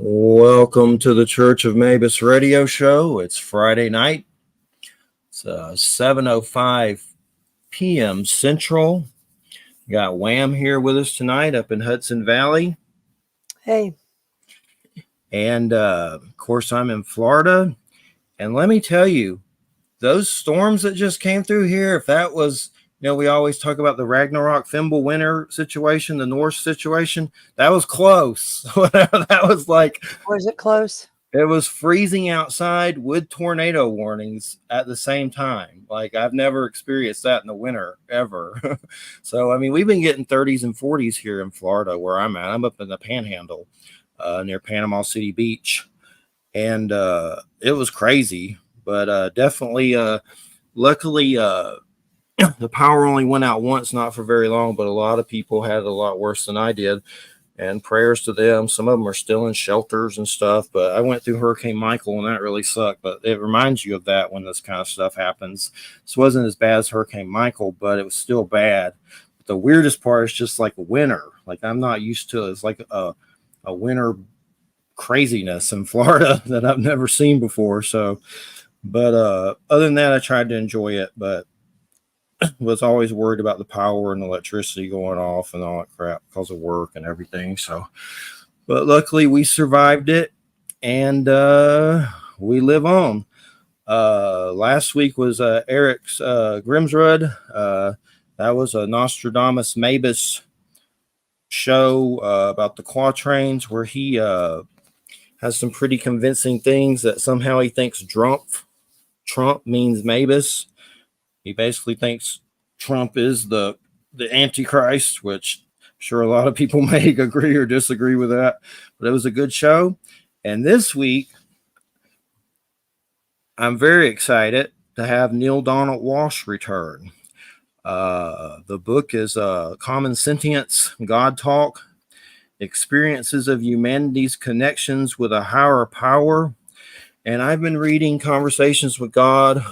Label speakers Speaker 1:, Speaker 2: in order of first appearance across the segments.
Speaker 1: Welcome to the Church of Mabus radio show. It's Friday night. It's 7:05 p.m. Central. We got Wham here with us tonight up in Hudson Valley.
Speaker 2: Hey.
Speaker 1: And, of course, I'm in Florida. And let me tell you, those storms that just came through here, if that was, we always talk about the Ragnarok Thimble winter situation, the Norse situation. That was close. That was like...
Speaker 2: Was it close?
Speaker 1: It was freezing outside with tornado warnings at the same time. Like, I've never experienced that in the winter ever. So, I mean, we've been getting 30s and 40s here in Florida where I'm at. I'm up in the Panhandle near Panama City Beach. And it was crazy. But definitely, luckily, the power only went out once, not for very long. But a lot of people had it a lot worse than I did. And prayers to them. Some of them are still in shelters and stuff. But I went through Hurricane Michael, and that really sucked. But it reminds you of that when this kind of stuff happens. This wasn't as bad as Hurricane Michael, but it was still bad. But the weirdest part is just like winter. Like, I'm not used to it. It's like a winter craziness in Florida that I've never seen before. So, but other than that, I tried to enjoy it. But was always worried about the power and electricity going off and all that crap because of work and everything. So, but luckily we survived it and we live on. Last week was Eric's Grimsrud. That was a Nostradamus Mabus show about the quatrains where he has some pretty convincing things that somehow he thinks Trump means Mabus. He basically thinks Trump is the Antichrist, which I'm sure a lot of people may agree or disagree with that. But it was a good show. And this week, I'm very excited to have Neale Donald Walsch return. The book is Common Sentience, GodTalk, Experiences of Humanity's Connections with a Higher Power. And I've been reading Conversations with God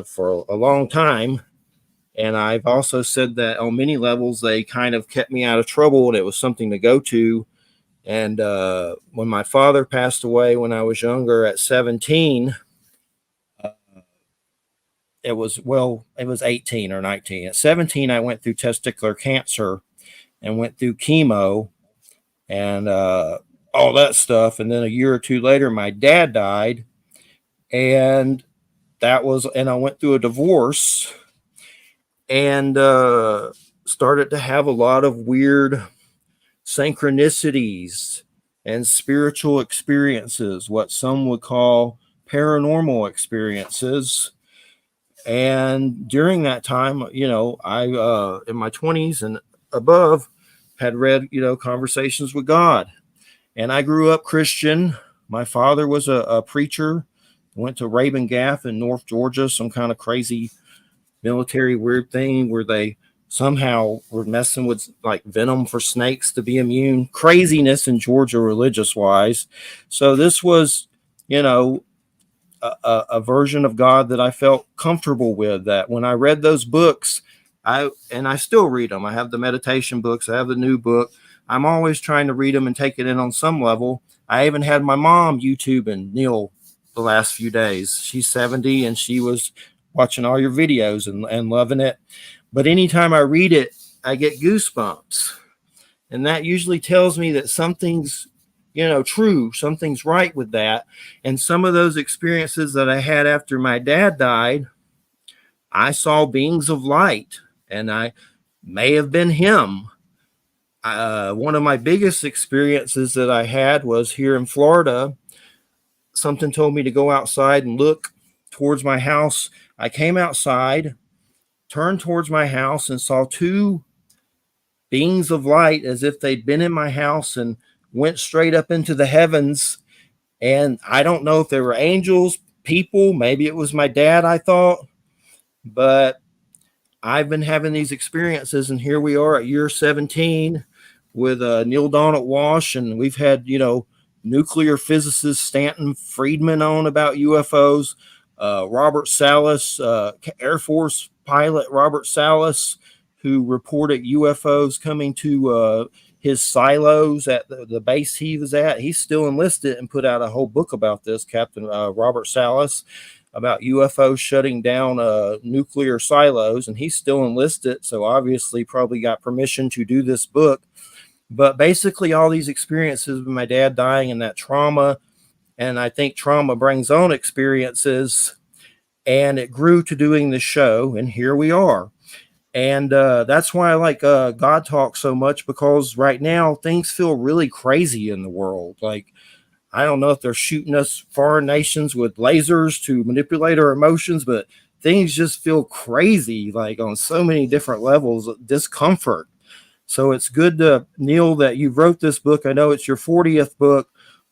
Speaker 1: for a long time, and I've also said that on many levels they kind of kept me out of trouble, and it was something to go to. And when my father passed away when I was younger at 17, it was 18 or 19. At 17, I went through testicular cancer and went through chemo and all that stuff. And then a year or two later, my dad died, and I went through a divorce and started to have a lot of weird synchronicities and spiritual experiences, what some would call paranormal experiences. And during that time, I in my 20s and above had read, Conversations with God. And I grew up Christian. My father was a preacher. Went to Rabun Gap in North Georgia, some kind of crazy military weird thing where they somehow were messing with like venom for snakes to be immune. Craziness in Georgia religious wise. So this was, a version of God that I felt comfortable with, that when I read those books, I still read them. I have the meditation books. I have the new book. I'm always trying to read them and take it in on some level. I even had my mom YouTube and Neil the last few days. She's 70 and she was watching all your videos and loving it. But anytime I read it, I get goosebumps. And that usually tells me that something's, true, something's right with that. And some of those experiences that I had after my dad died, I saw beings of light, and I may have been him. One of my biggest experiences that I had was here in Florida. Something told me to go outside and look towards my house. I came outside, turned towards my house, and saw two beings of light as if they'd been in my house and went straight up into the heavens. And I don't know if they were angels, people, maybe it was my dad, I thought. But I've been having these experiences, and here we are at year 17 with Neale Donald Walsch, and we've had, nuclear physicist Stanton Friedman on about UFOs, Robert Salas, Air Force pilot Robert Salas, who reported UFOs coming to his silos at the base he was at. He's still enlisted and put out a whole book about this, Captain Robert Salas, about UFOs shutting down nuclear silos, and he's still enlisted, so obviously probably got permission to do this book. But basically all these experiences with my dad dying and that trauma, and I think trauma brings on experiences, and it grew to doing the show, and here we are. And that's why I like God Talk so much, because right now things feel really crazy in the world. Like, I don't know if they're shooting us foreign nations with lasers to manipulate our emotions, but things just feel crazy, like on so many different levels of discomfort. So it's good to, Neale, that you wrote this book. I know it's your 40th book,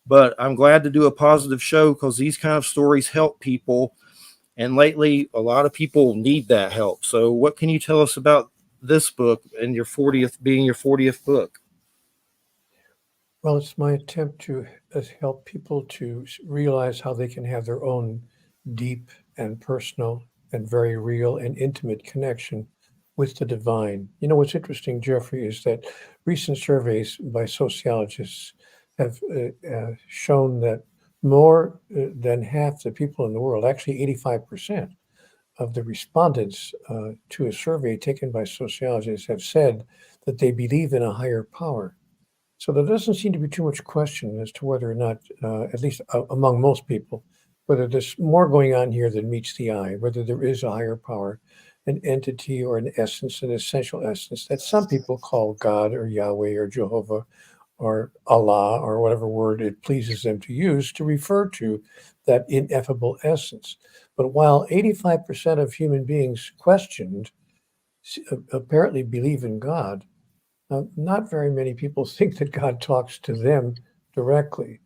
Speaker 1: but I'm glad to do a positive show because these kind of stories help people. And lately, a lot of people need that help. So what can you tell us about this book and your 40th being your 40th book?
Speaker 3: Well, it's my attempt to help people to realize how they can have their own deep and personal and very real and intimate connection with the divine. You know, what's interesting, Jeffrey, is that recent surveys by sociologists have shown that more than half the people in the world, actually 85% of the respondents to a survey taken by sociologists, have said that they believe in a higher power. So there doesn't seem to be too much question as to whether or not, at least among most people, whether there's more going on here than meets the eye, whether there is a higher power, an entity or an essence, an essential essence that some people call God or Yahweh or Jehovah or Allah or whatever word it pleases them to use to refer to that ineffable essence. But while 85% of human beings questioned apparently believe in God, not very many people think that God talks to them directly,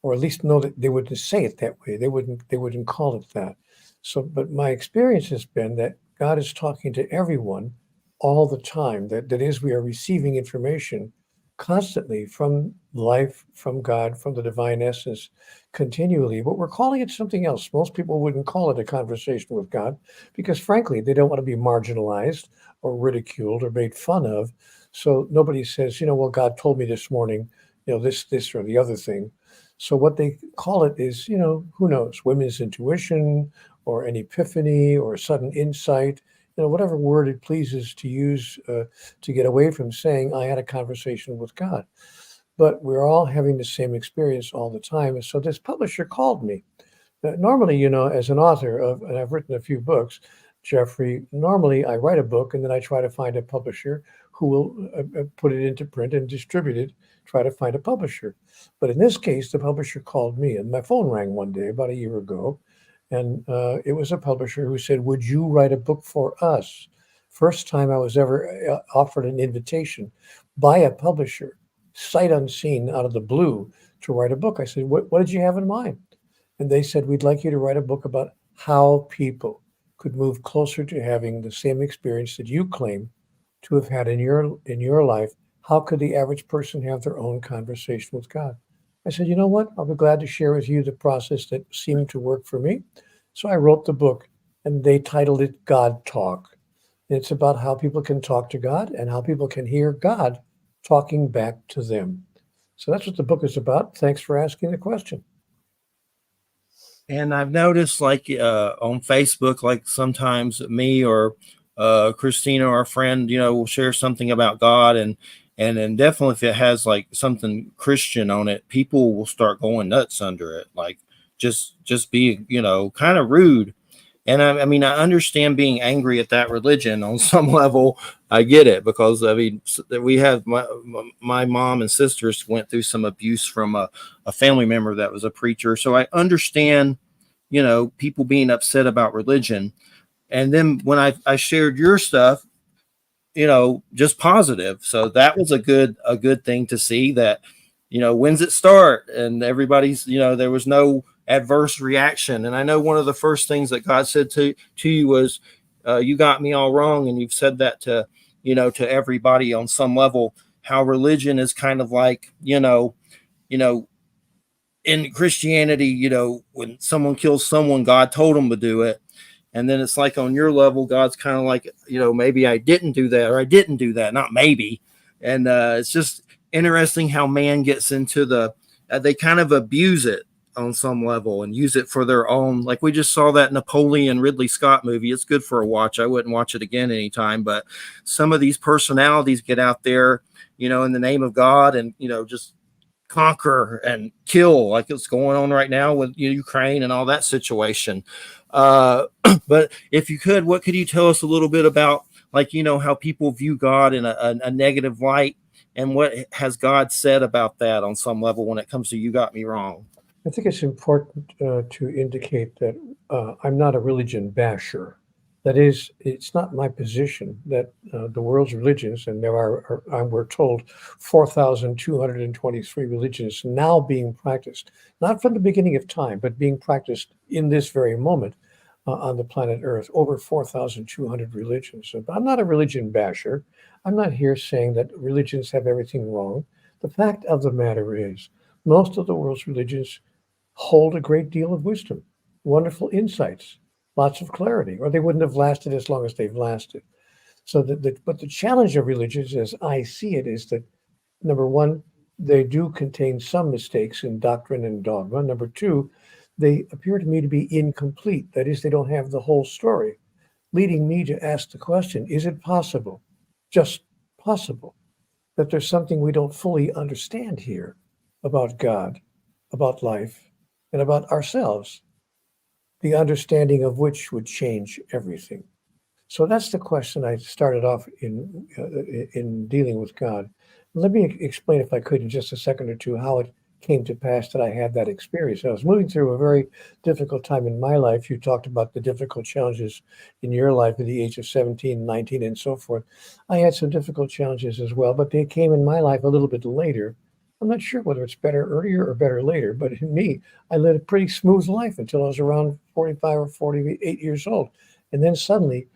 Speaker 3: or at least know that they wouldn't say it that way. They wouldn't call it that. So, but my experience has been that God is talking to everyone all the time. That is, we are receiving information constantly from life, from God, from the divine essence, continually. But we're calling it something else. Most people wouldn't call it a conversation with God because, frankly, they don't want to be marginalized or ridiculed or made fun of. So nobody says, well, God told me this morning, this or the other thing. So what they call it is, who knows, women's intuition or an epiphany or a sudden insight, whatever word it pleases to use to get away from saying, I had a conversation with God. But we're all having the same experience all the time. And so this publisher called me. Normally, as an author and I've written a few books, Jeffrey, normally I write a book and then I try to find a publisher who will put it into print and distribute it, try to find a publisher. But in this case, the publisher called me and my phone rang one day about a year ago. And it was a publisher who said, would you write a book for us? First time I was ever offered an invitation by a publisher, sight unseen, out of the blue, to write a book. I said, what did you have in mind? And they said, we'd like you to write a book about how people could move closer to having the same experience that you claim to have had in your life. How could the average person have their own conversation with God? I said, you know what? I'll be glad to share with you the process that seemed to work for me. So I wrote the book, and they titled it God Talk. And it's about how people can talk to God and how people can hear God talking back to them. So that's what the book is about. Thanks for asking the question.
Speaker 1: And I've noticed, like on Facebook, like sometimes me or Christina, our friend, will share something about God, and then definitely if it has like something Christian on it, people will start going nuts under it, like just be kind of rude. And I mean, I understand being angry at that religion on some level. I get it, because I mean, we have my mom and sisters went through some abuse from a family member that was a preacher. So I understand, people being upset about religion. And then when I shared your stuff, just positive. So that was a good thing to see that, when's it start? And everybody's, there was no adverse reaction. And I know one of the first things that God said to you was, you got me all wrong. And you've said that to, to everybody on some level, how religion is kind of like, in Christianity, when someone kills someone, God told them to do it. And then it's like on your level, God's kind of like, maybe I didn't do that, or I didn't do that, not maybe. And it's just interesting how man gets into they kind of abuse it on some level and use it for their own. Like we just saw that Napoleon Ridley Scott movie. It's good for a watch. I wouldn't watch it again anytime, but some of these personalities get out there, in the name of God and, just conquer and kill, like it's going on right now with Ukraine and all that situation. But if you could, what could you tell us a little bit about, like, how people view God in a negative light, and what has God said about that on some level when it comes to You Got Me Wrong?
Speaker 3: I think it's important to indicate that I'm not a religion basher. That is, it's not my position that the world's religions, and there are, we're told, 4,223 religions now being practiced, not from the beginning of time, but being practiced in this very moment on the planet Earth, over 4,200 religions. So, but I'm not a religion basher. I'm not here saying that religions have everything wrong. The fact of the matter is, most of the world's religions hold a great deal of wisdom, wonderful insights, lots of clarity, or they wouldn't have lasted as long as they've lasted. So but the challenge of religions, as I see it, is that number one, they do contain some mistakes in doctrine and dogma. Number two, they appear to me to be incomplete. That is, they don't have the whole story, leading me to ask the question, is it possible, just possible, that there's something we don't fully understand here about God, about life, and about ourselves, the understanding of which would change everything? So that's the question I started off in dealing with God. Let me explain, if I could, in just a second or two, how it came to pass that I had that experience. I was moving through a very difficult time in my life. You talked about the difficult challenges in your life at the age of 17, 19, and so forth. I had some difficult challenges as well, but they came in my life a little bit later. I'm not sure whether it's better earlier or better later, but in me, I led a pretty smooth life until I was around 45 or 48 years old. And then suddenly,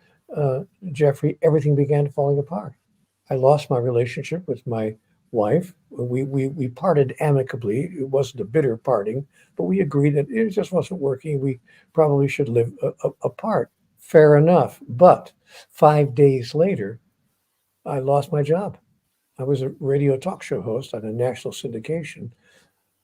Speaker 3: Jeffrey, everything began falling apart. I lost my relationship with my wife. We parted amicably. It wasn't a bitter parting, but we agreed that it just wasn't working. We probably should live apart. Fair enough. But 5 days later, I lost my job. I was a radio talk show host on a national syndication,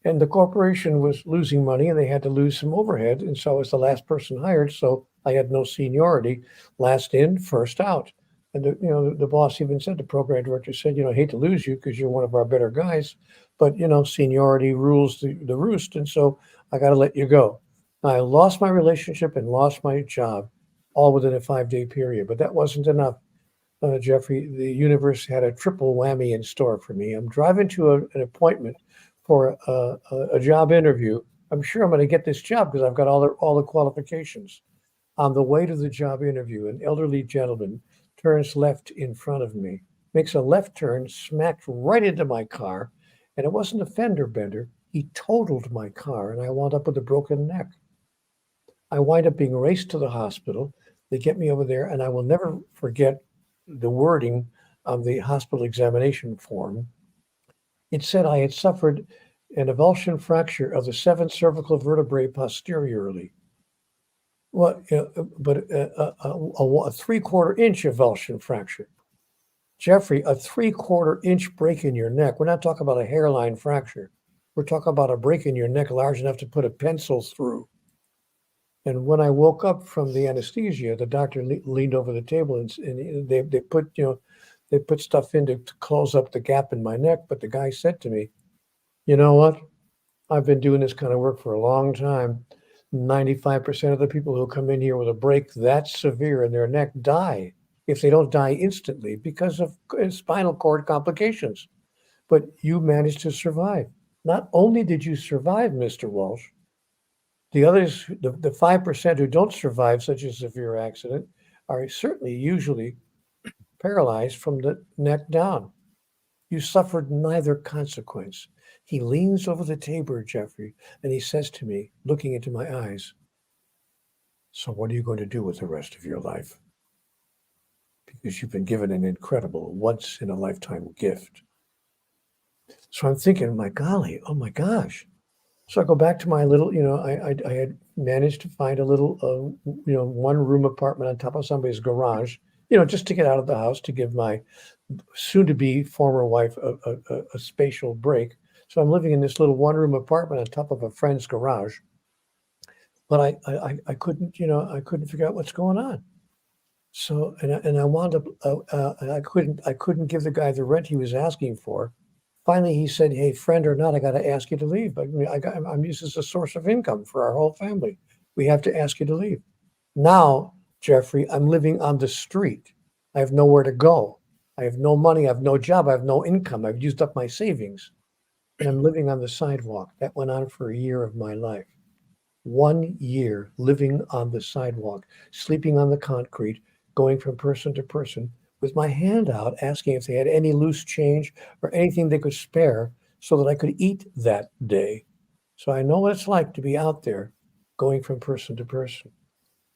Speaker 3: and the corporation was losing money and they had to lose some overhead. And so I was the last person hired. So I had no seniority, last in, first out. And the boss even said, the program director said, I hate to lose you because you're one of our better guys, but seniority rules the roost. And so I got to let you go. I lost my relationship and lost my job all within a 5-day period, but that wasn't enough. Jeffrey, the universe had a triple whammy in store for me. I'm driving to an appointment for a job interview. I'm sure I'm going to get this job because I've got all the qualifications. On the way to the job interview, an elderly gentleman turns left in front of me, makes a left turn, smacked right into my car, and it wasn't a fender bender. He totaled my car, and I wound up with a broken neck. I wind up being raced to the hospital. They get me over there, and I will never forget the wording of the hospital examination form. It said I had suffered an avulsion fracture of the 7th cervical vertebrae posteriorly. Well, but a 3/4 inch avulsion fracture. Jeffrey, a 3/4 inch break in your neck. We're not talking about a hairline fracture. We're talking about a break in your neck large enough to put a pencil through. And when I woke up from the anesthesia, the doctor leaned over the table and they put stuff in to close up the gap in my neck. But the guy said to me, you know what? I've been doing this kind of work for a long time. 95% of the people who come in here with a break that severe in their neck die, if they don't die instantly, because of spinal cord complications. But you managed to survive. Not only did you survive, Mr. Walsch, the others, the 5% who don't survive such a severe accident, are certainly usually paralyzed from the neck down. You suffered neither consequence. He leans over the table, Jeffrey, and he says to me, looking into my eyes, so what are you going to do with the rest of your life? Because you've been given an incredible once-in-a-lifetime gift. So I'm thinking, my golly, oh my gosh. So I go back to my little, I had managed to find a little, one-room apartment on top of somebody's garage just to get out of the house, to give my soon-to-be former wife a spatial break. So I'm living in this little one-room apartment on top of a friend's garage. But I couldn't, I couldn't figure out what's going on. So and I wound up I couldn't give the guy the rent he was asking for. Finally, he said, "Hey, friend or not, I got to ask you to leave. But I'm used as a source of income for our whole family. We have to ask you to leave." Now, Jeffrey, I'm living on the street. I have nowhere to go. I have no money. I have no job. I have no income. I've used up my savings, and I'm living on the sidewalk. That went on for a year of my life. 1 year living on the sidewalk, sleeping on the concrete, going from person to person with my hand out, asking if they had any loose change or anything they could spare so that I could eat that day. So I know what it's like to be out there going from person to person,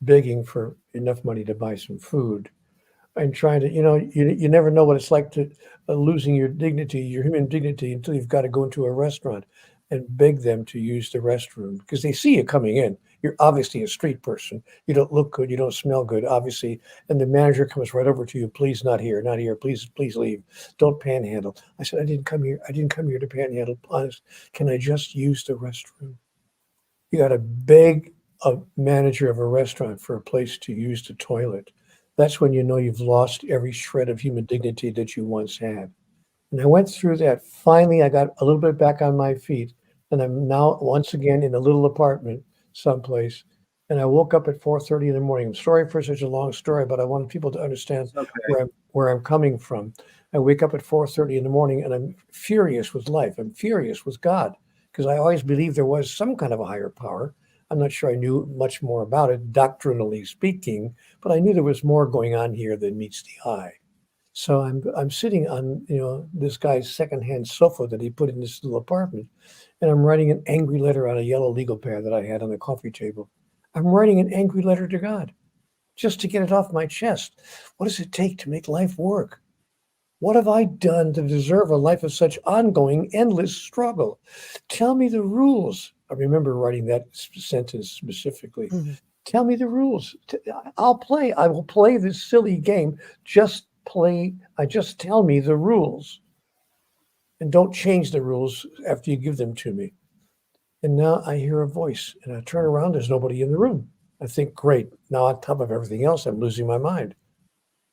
Speaker 3: begging for enough money to buy some food and trying to, you never know what it's like to losing your dignity, your human dignity, until you've got to go into a restaurant and beg them to use the restroom because they see you coming in. You're obviously a street person. You don't look good. You don't smell good, obviously. And the manager comes right over to you. "Please, not here, not here. Please, please leave. Don't panhandle." I said, "I didn't come here. I didn't come here to panhandle. Honest, can I just use the restroom?" You got to beg a manager of a restaurant for a place to use the toilet. That's when you know you've lost every shred of human dignity that you once had. And I went through that. Finally, I got a little bit back on my feet, and I'm now once again in a little apartment someplace. And I woke up at 4:30 in the morning. I'm sorry for such a long story, but I wanted people to understand
Speaker 1: It's okay.
Speaker 3: where I'm coming from. I wake up at 4:30 in the morning, and I'm furious with life. I'm furious with God because I always believed there was some kind of a higher power. I'm not sure I knew much more about it, doctrinally speaking, but I knew there was more going on here than meets the eye. So I'm sitting on this guy's secondhand sofa that he put in this little apartment, and I'm writing an angry letter on a yellow legal pad that I had on the coffee table. I'm writing an angry letter to God just to get it off my chest. What does it take to make life work? What have I done to deserve a life of such ongoing, endless struggle? Tell me the rules. I remember writing that sentence specifically.
Speaker 2: Mhm.
Speaker 3: Tell me the rules. I'll play. I will play this silly game. Just play. Just tell me the rules. And don't change the rules after you give them to me. And now I hear a voice and I turn around. There's nobody in the room. I think, great. Now, on top of everything else, I'm losing my mind.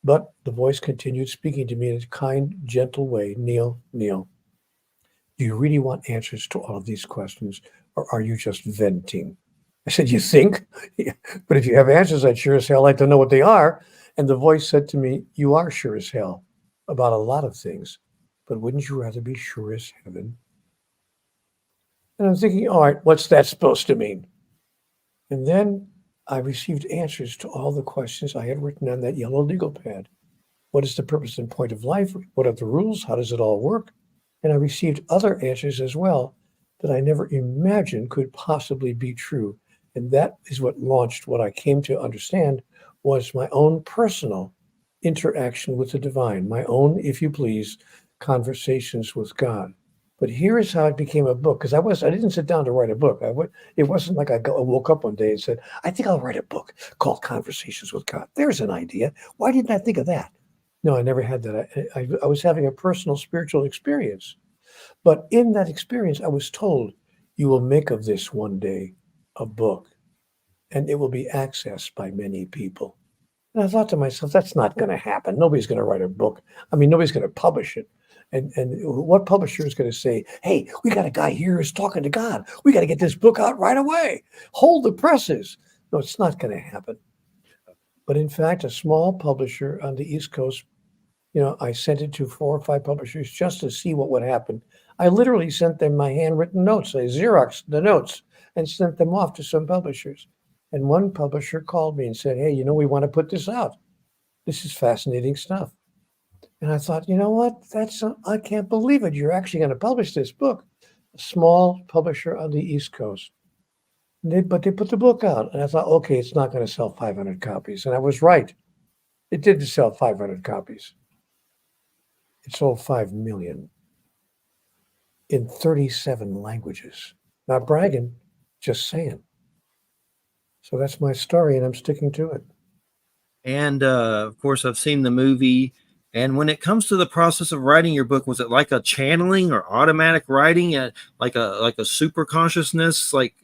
Speaker 3: But the voice continued speaking to me in a kind, gentle way. "Neale, Neale, do you really want answers to all of these questions, or are you just venting?" I said, "You think? Yeah. But if you have answers, I'd sure as hell like to know what they are." And the voice said to me, "You are sure as hell about a lot of things, but wouldn't you rather be sure as heaven?" And I'm thinking, all right, what's that supposed to mean? And then I received answers to all the questions I had written on that yellow legal pad. What is the purpose and point of life? What are the rules? How does it all work? And I received other answers as well that I never imagined could possibly be true. And that is what launched what I came to understand was my own personal interaction with the divine, my own, if you please, conversations with God. But here is how it became a book, because I didn't sit down to write a book. It wasn't like I woke up one day and said, "I think I'll write a book called Conversations with God." There's an idea. Why didn't I think of that? No, I never had that. I was having a personal spiritual experience. But in that experience, I was told, "You will make of this one day a book, and it will be accessed by many people." And I thought to myself, that's not going to happen. Nobody's going to write a book. I mean, nobody's going to publish it. And what publisher is going to say, "Hey, we got a guy here who's talking to God. We got to get this book out right away. Hold the presses." No, it's not going to happen. But in fact, a small publisher on the East Coast, I sent it to 4 or 5 publishers just to see what would happen. I literally sent them my handwritten notes. I Xeroxed the notes and sent them off to some publishers. And one publisher called me and said, "Hey, we want to put this out. This is fascinating stuff." And I thought, you know what? I can't believe it. You're actually going to publish this book. A small publisher on the East Coast. But they put the book out. And I thought, okay, it's not going to sell 500 copies. And I was right. It didn't sell 500 copies. It sold 5 million in 37 languages. Not bragging, just saying. So that's my story, and I'm sticking to it.
Speaker 1: And of course, I've seen the movie. And when it comes to the process of writing your book, was it like a channeling or automatic writing, like a super consciousness, like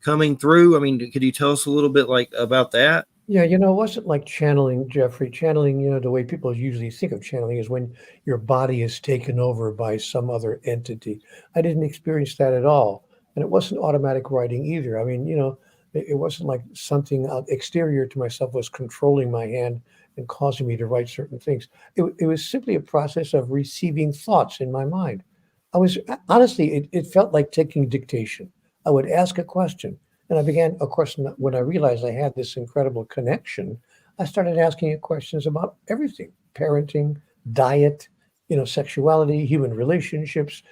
Speaker 1: coming through? I mean, could you tell us a little bit like about that?
Speaker 3: Yeah, it wasn't like channeling, Jeffrey. Channeling, the way people usually think of channeling is when your body is taken over by some other entity. I didn't experience that at all. And it wasn't automatic writing either. I mean, it wasn't like something exterior to myself was controlling my hand and causing me to write certain things. It was simply a process of receiving thoughts in my mind. I was honestly, it felt like taking dictation. I would ask a question and I began, of course, when I realized I had this incredible connection, I started asking it questions about everything: parenting, diet, sexuality, human relationships,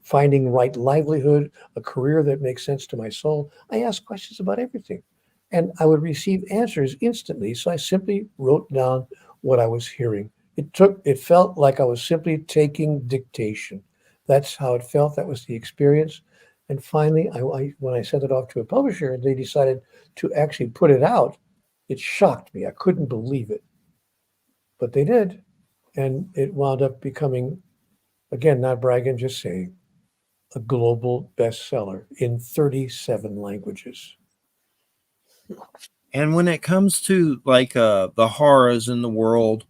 Speaker 3: finding right livelihood, a career that makes sense to my soul. I asked questions about everything. And I would receive answers instantly. So I simply wrote down what I was hearing. It felt like I was simply taking dictation. That's how it felt. That was the experience. And finally, when I sent it off to a publisher and they decided to actually put it out, it shocked me. I couldn't believe it. But they did. And it wound up becoming, again, not bragging, just saying, a global bestseller in 37 languages.
Speaker 1: And when it comes to like the horrors in the world,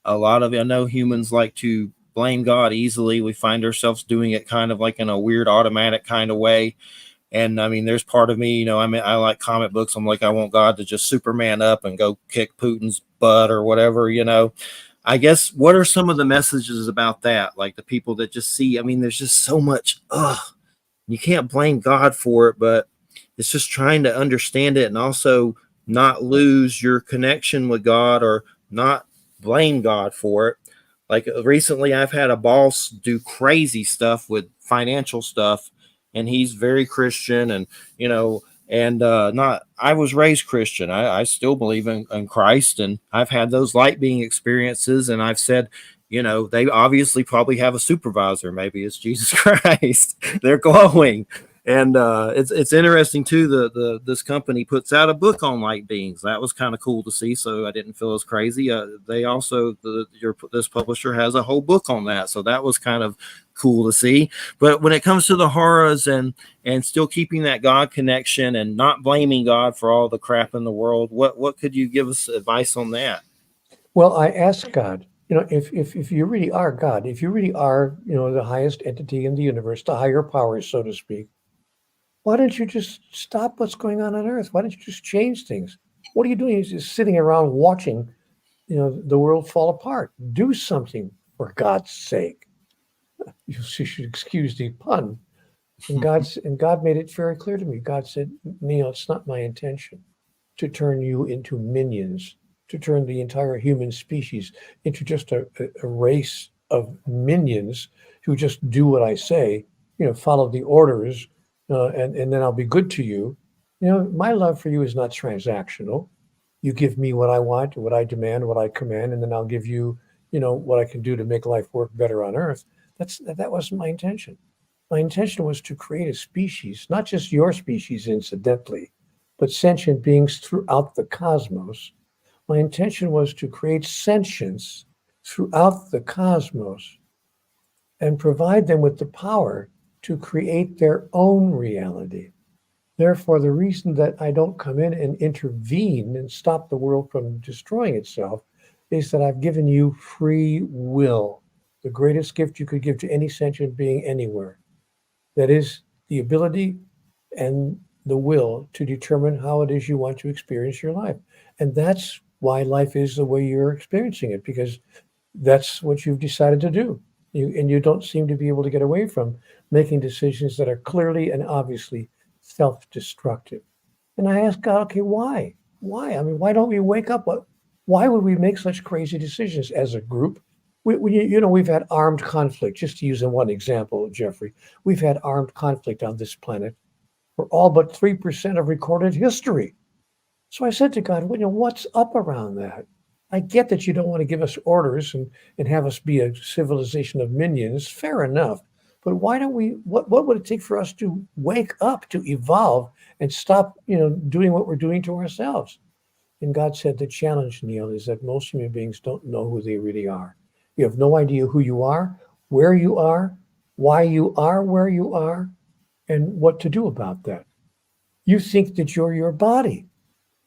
Speaker 1: a lot of I know humans like to blame God easily. We find ourselves doing it kind of like in a weird automatic kind of way. And I mean, there's part of me, I mean, I like comic books. I'm like, I want God to just Superman up and go kick Putin's butt or whatever. I guess what are some of the messages about that? Like the people that just see, I mean, there's just so much, you can't blame God for it, but it's just trying to understand it and also not lose your connection with God or not blame God for it. Like recently, I've had a boss do crazy stuff with financial stuff, and he's very Christian, and not. I was raised Christian. I still believe in Christ, and I've had those light being experiences, and I've said, they obviously probably have a supervisor. Maybe it's Jesus Christ. They're glowing. And it's interesting too. The this company puts out a book on light beings. That was kind of cool to see. So I didn't feel as crazy. They also this publisher has a whole book on that. So that was kind of cool to see. But when it comes to the horrors and still keeping that God connection and not blaming God for all the crap in the world, what could you give us advice on that?
Speaker 3: Well, I asked God, if you really are God, if you really are, the highest entity in the universe, the higher powers, so to speak, why don't you just stop what's going on Earth? Why don't you just change things? What are you doing? You're just sitting around watching, the world fall apart. Do something, for God's sake. You should excuse the pun. And God made it very clear to me. God said, Neil, it's not my intention to turn you into minions, to turn the entire human species into just a race of minions who just do what I say, follow the orders, and then I'll be good to you. My love for you is not transactional. You give me what I want, what I demand, what I command, and then I'll give you, what I can do to make life work better on Earth. That wasn't my intention. My intention was to create a species, not just your species, incidentally, but sentient beings throughout the cosmos. My intention was to create sentience throughout the cosmos and provide them with the power to create their own reality. Therefore, the reason that I don't come in and intervene and stop the world from destroying itself is that I've given you free will, the greatest gift you could give to any sentient being anywhere. That is the ability and the will to determine how it is you want to experience your life. And that's why life is the way you're experiencing it, because that's what you've decided to do. And you don't seem to be able to get away from making decisions that are clearly and obviously self-destructive. And I asked God, okay, why? Why? I mean, why don't we wake up? Why would we make such crazy decisions as a group? We've had armed conflict, just to use one example, Jeffrey. We've had armed conflict on this planet for all but 3% of recorded history. So I said to God, what's up around that? I get that you don't want to give us orders and have us be a civilization of minions. Fair enough. But why don't we, what would it take for us to wake up, to evolve and stop, doing what we're doing to ourselves? And God said the challenge, Neale, is that most human beings don't know who they really are. You have no idea who you are, where you are, why you are where you are, and what to do about that. You think that you're your body.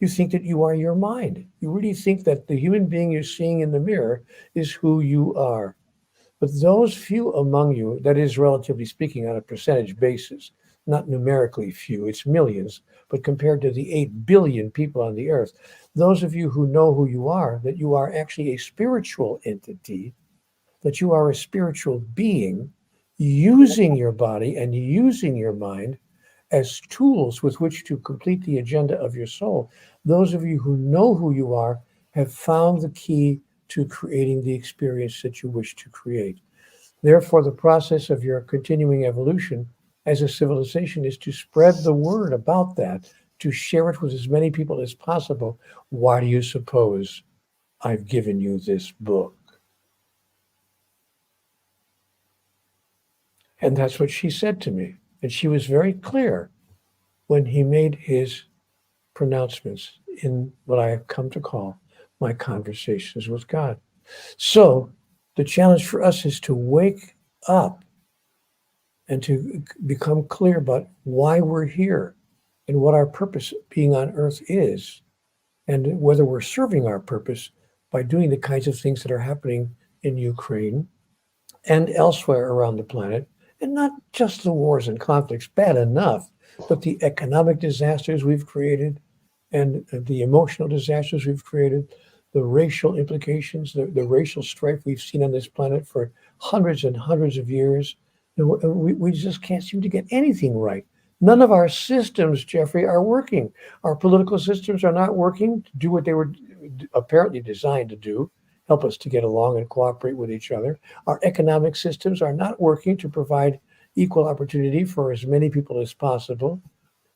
Speaker 3: You think that you are your mind. You really think that the human being you're seeing in the mirror is who you are. But those few among you, that is relatively speaking on a percentage basis, not numerically few, it's millions, but compared to the 8 billion people on the earth, those of you who know who you are, that you are actually a spiritual entity, that you are a spiritual being using your body and using your mind as tools with which to complete the agenda of your soul. Those of you who know who you are have found the key to creating the experience that you wish to create. Therefore, the process of your continuing evolution as a civilization is to spread the word about that, to share it with as many people as possible. Why do you suppose I've given you this book? And that's what she said to me. And she was very clear when he made his pronouncements in what I have come to call my conversations with God. So the challenge for us is to wake up and to become clear about why we're here and what our purpose being on earth is, and whether we're serving our purpose by doing the kinds of things that are happening in Ukraine and elsewhere around the planet, and not just the wars and conflicts, bad enough, but the economic disasters we've created and the emotional disasters we've created, the racial implications, the racial strife we've seen on this planet for hundreds and hundreds of years. We just can't seem to get anything right. None of our systems, Jeffrey, are working. Our political systems are not working to do what they were apparently designed to do, help us to get along and cooperate with each other. Our economic systems are not working to provide equal opportunity for as many people as possible.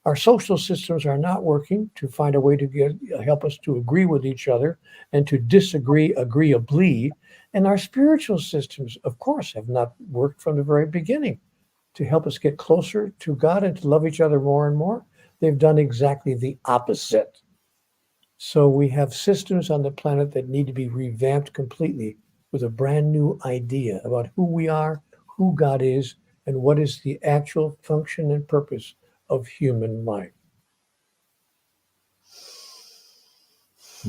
Speaker 3: Our social systems are not working to find a way to help us to agree with each other and to disagree agreeably. And our spiritual systems, of course, have not worked from the very beginning to help us get closer to God and to love each other more and more. They've done exactly the opposite. So we have systems on the planet that need to be revamped completely with a brand new idea about who we are, who God is, and what is the actual function and purpose of human life.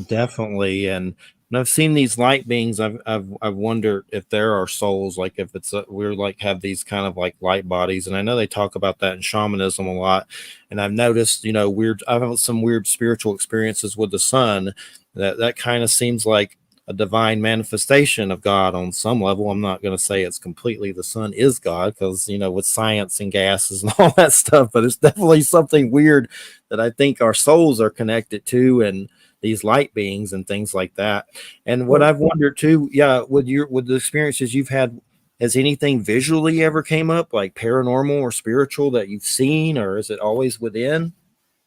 Speaker 1: Definitely. And when I've seen these light beings, I've wondered if there are souls, like if it's we're like have these kind of like light bodies. And I know they talk about that in shamanism a lot. And I've noticed, I've had some weird spiritual experiences with the sun that kind of seems like a divine manifestation of God on some level. I'm not going to say it's completely the sun is God, because with science and gases and all that stuff, but it's definitely something weird that I think our souls are connected to, and these light beings and things like that. And what I've wondered too, yeah, with the experiences you've had, has anything visually ever came up, like paranormal or spiritual, that you've seen, or is it always within?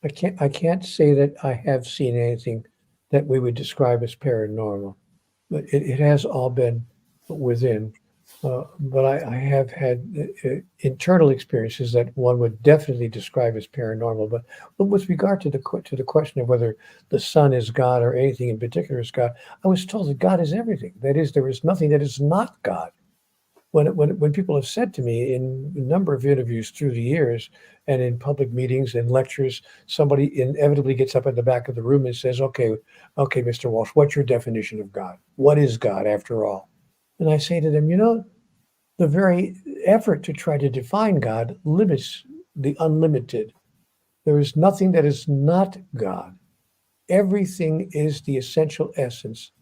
Speaker 3: I can't say that I have seen anything that we would describe as paranormal, but it has all been within. But I have had internal experiences that one would definitely describe as paranormal. But with regard to the question of whether the sun is God or anything in particular is God, I was told that God is everything. That is, there is nothing that is not God. When people have said to me in a number of interviews through the years and in public meetings and lectures, somebody inevitably gets up at the back of the room and says, okay, Mr. Walsch, what's your definition of God? What is God after all? And I say to them, the very effort to try to define God limits the unlimited. There is nothing that is not God. Everything is the essential essence,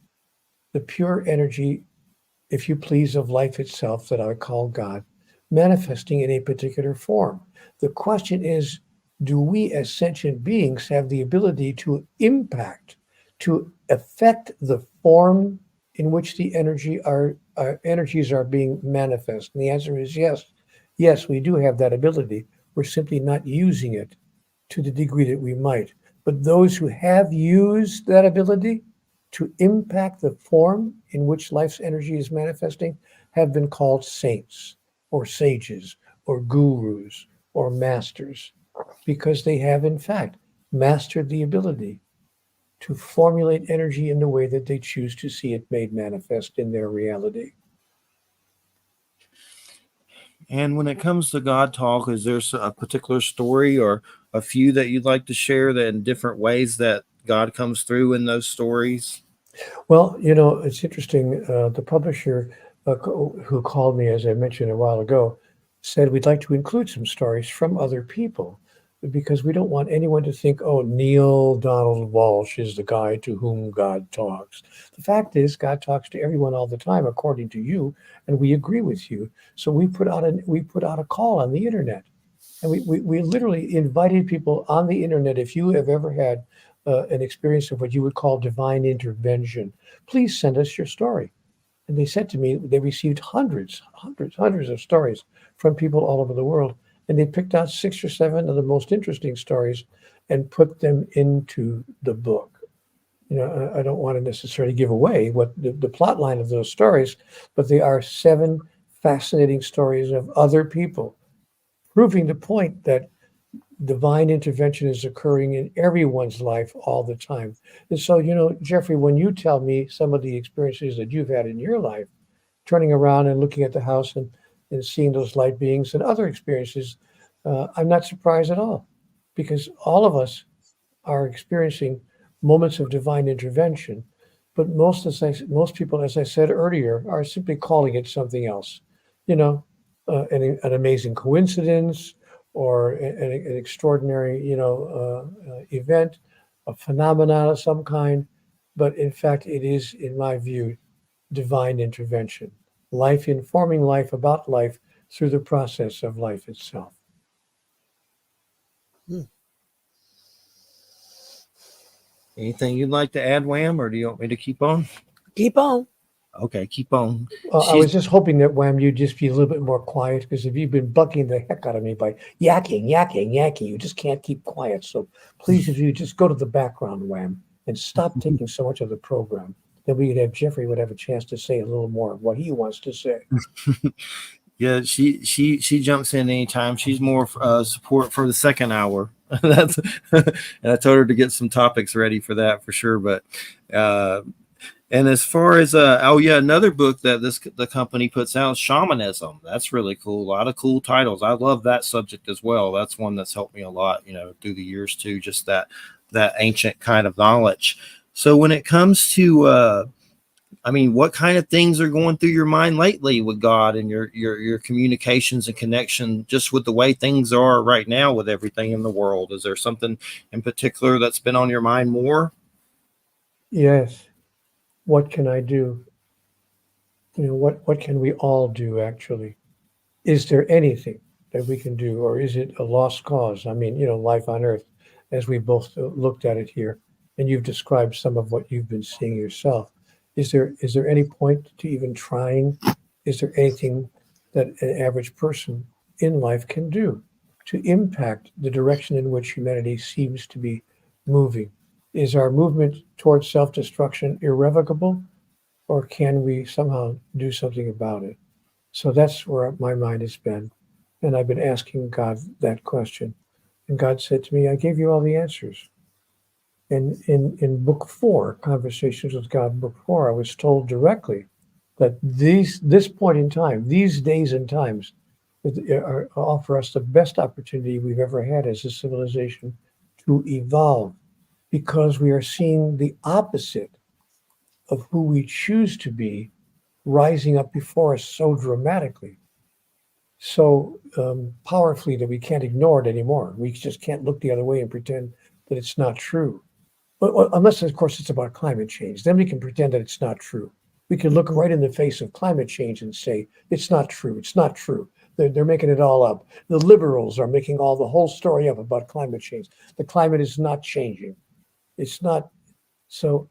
Speaker 3: the pure energy, if you please, of life itself that I call God, manifesting in a particular form. The question is, do we as sentient beings have the ability to impact, to affect the form in which the energies are being manifest? And the answer is yes. Yes, we do have that ability. We're simply not using it to the degree that we might. But those who have used that ability to impact the form in which life's energy is manifesting have been called saints or sages or gurus or masters, because they have in fact mastered the ability to formulate energy in the way that they choose to see it made manifest in their reality.
Speaker 1: And when it comes to God talk, is there a particular story or a few that you'd like to share that in different ways that God comes through in those stories?
Speaker 3: Well, you know, it's interesting. The publisher who called me, as I mentioned a while ago, said we'd like to include some stories from other people because we don't want anyone to think, oh, Neale Donald Walsch is the guy to whom God talks. The fact is, God talks to everyone all the time, according to you, and we agree with you. So we put out a call on the internet. And we literally invited people on the internet. If you have ever had an experience of what you would call divine intervention, please send us your story. And they said to me, they received hundreds of stories from people all over the world. And they picked out 6 or 7 of the most interesting stories and put them into the book. You know, I don't want to necessarily give away what the plot line of those stories, but they are 7 fascinating stories of other people, proving the point that divine intervention is occurring in everyone's life all the time. And so, you know, Jeffrey, when you tell me some of the experiences that you've had in your life, turning around and looking at the house and seeing those light beings and other experiences, I'm not surprised at all because all of us are experiencing moments of divine intervention. But most people, as I said earlier, are simply calling it something else. You know, an amazing coincidence or an extraordinary, event, a phenomenon of some kind. But in fact, it is, in my view, divine intervention, life informing life about life through the process of life itself.
Speaker 2: Hmm.
Speaker 1: Anything you'd like to add, Wham, or do you want me to keep on?
Speaker 2: Keep on.
Speaker 1: Okay, keep on.
Speaker 3: I was just hoping that, Wham, you'd just be a little bit more quiet because if you've been bucking the heck out of me by yakking, you just can't keep quiet. So please, if you just go to the background, Wham, and stop taking so much of the program, then we could have Jeffrey would have a chance to say a little more of what he wants to say.
Speaker 1: Yeah, she jumps in anytime. She's more support for the second hour. That's and I told her to get some topics ready for that for sure. But and as far as another book that the company puts out, Shamanism. That's really cool. A lot of cool titles. I love that subject as well. That's one that's helped me a lot, you know, through the years too. Just that ancient kind of knowledge. So when it comes to I mean, what kind of things are going through your mind lately with God and your communications and connection, just with the way things are right now with everything in the world? Is there something in particular that's been on your mind more?
Speaker 3: Yes. What can I do? You know, what can we all do actually? Is there anything that we can do, or is it a lost cause? I mean, you know, life on Earth, as we both looked at it here, and you've described some of what you've been seeing yourself. Is there any point to even trying? Is there anything that an average person in life can do to impact the direction in which humanity seems to be moving? Is our movement towards self-destruction irrevocable, or can we somehow do something about it? So that's where my mind has been. And I've been asking God that question. And God said to me, I gave you all the answers. And in book 4, Conversations with God, book 4, I was told directly that this point in time, these days and times, offer us the best opportunity we've ever had as a civilization to evolve because we are seeing the opposite of who we choose to be rising up before us so dramatically, so powerfully that we can't ignore it anymore. We just can't look the other way and pretend that it's not true. But, unless, of course, it's about climate change. Then we can pretend that it's not true. We can look right in the face of climate change and say, it's not true. It's not true. They're making it all up. The liberals are making the whole story up about climate change. The climate is not changing. It's not. So,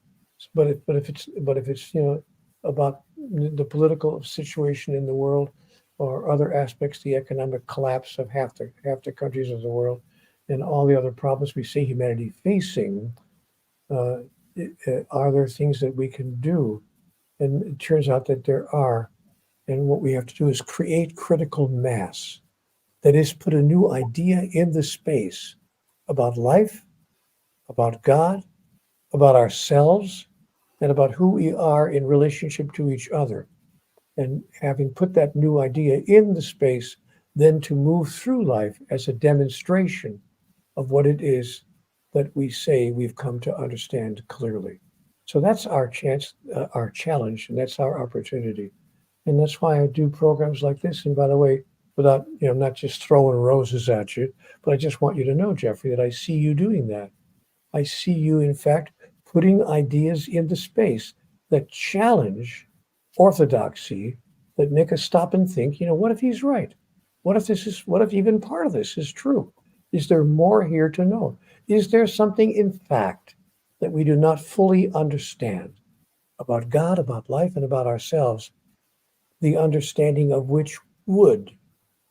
Speaker 3: but if it's about the political situation in the world or other aspects, the economic collapse of half the countries of the world, and all the other problems we see humanity facing, uh, are there things that we can do? And it turns out that there are. And what we have to do is create critical mass. That is, put a new idea in the space about life, about God, about ourselves and about who we are in relationship to each other. And having put that new idea in the space, then to move through life as a demonstration of what it is that we say we've come to understand clearly. So that's our chance, our challenge, and that's our opportunity. And that's why I do programs like this. And by the way, without, not just throwing roses at you, but I just want you to know, Jeffrey, that I see you doing that. I see you, in fact, putting ideas into space that challenge orthodoxy, that make us stop and think, what if he's right? What if even part of this is true? Is there more here to know? Is there something, in fact, that we do not fully understand about God, about life, and about ourselves, the understanding of which would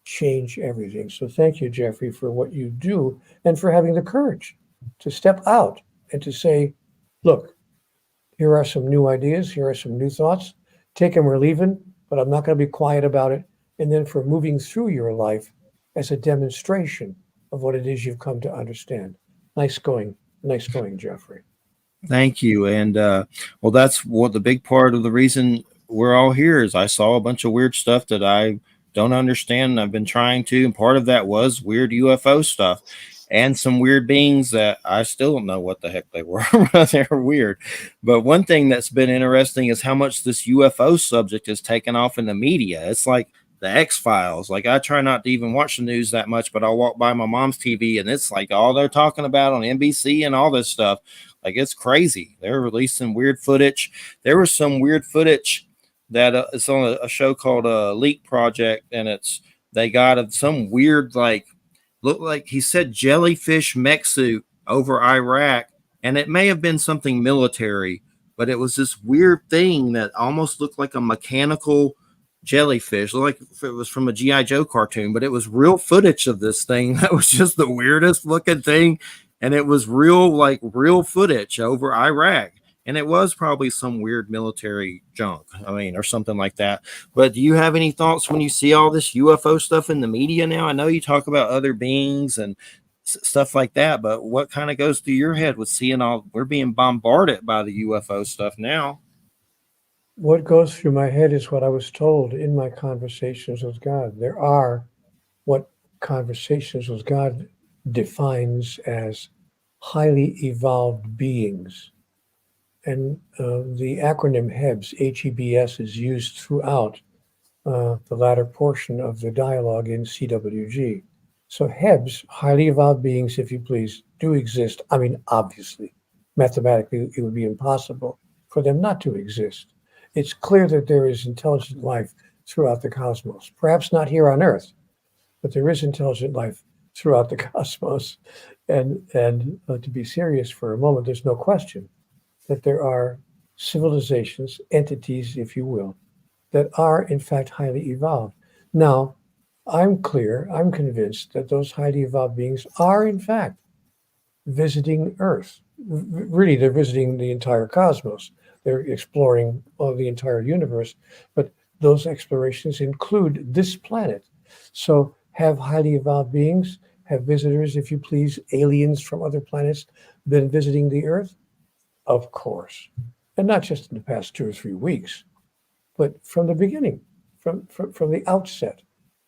Speaker 3: change everything? So thank you, Jeffrey, for what you do and for having the courage to step out and to say, look, here are some new ideas, here are some new thoughts, take them or leave them, but I'm not going to be quiet about it. And then for moving through your life as a demonstration of what it is you've come to understand. Nice going, Jeffrey.
Speaker 1: Thank you. And well, that's what the big part of the reason we're all here is I saw a bunch of weird stuff that I don't understand. And I've been trying to, and part of that was weird UFO stuff and some weird beings that I still don't know what the heck they were. They're weird. But one thing that's been interesting is how much this UFO subject is taken off in the media. It's like the X-Files. Like I try not to even watch the news that much, but I'll walk by my mom's TV and it's like all they're talking about on NBC and all this stuff. Like it's crazy. They're releasing weird footage. There was some weird footage that it's on a show called Leak Project, and they got some weird looked like he said jellyfish mech suit over Iraq, and it may have been something military, but it was this weird thing that almost looked like a mechanical jellyfish, like if it was from a GI Joe cartoon, but it was real footage of this thing that was just the weirdest looking thing. And it was real footage over Iraq. And it was probably some weird military junk, or something like that. But do you have any thoughts when you see all this UFO stuff in the media now? I know you talk about other beings and stuff like that, but what kind of goes through your head with seeing we're being bombarded by the UFO stuff now?
Speaker 3: What goes through my head is what I was told in my conversations with God. There are what conversations with God defines as highly evolved beings. And the acronym HEBS, HEBS, is used throughout the latter portion of the dialogue in CWG. So HEBS, highly evolved beings, if you please, do exist. Obviously, mathematically, it would be impossible for them not to exist. It's clear that there is intelligent life throughout the cosmos. Perhaps not here on Earth, but there is intelligent life throughout the cosmos. And to be serious for a moment, there's no question that there are civilizations, entities, if you will, that are in fact highly evolved. Now, I'm convinced that those highly evolved beings are in fact visiting Earth. Really, they're visiting the entire cosmos. They're exploring the entire universe, but those explorations include this planet. So have highly evolved beings, have visitors, if you please, aliens from other planets been visiting the Earth? Of course. And not just in the past 2 or 3 weeks, but from the beginning, from the outset.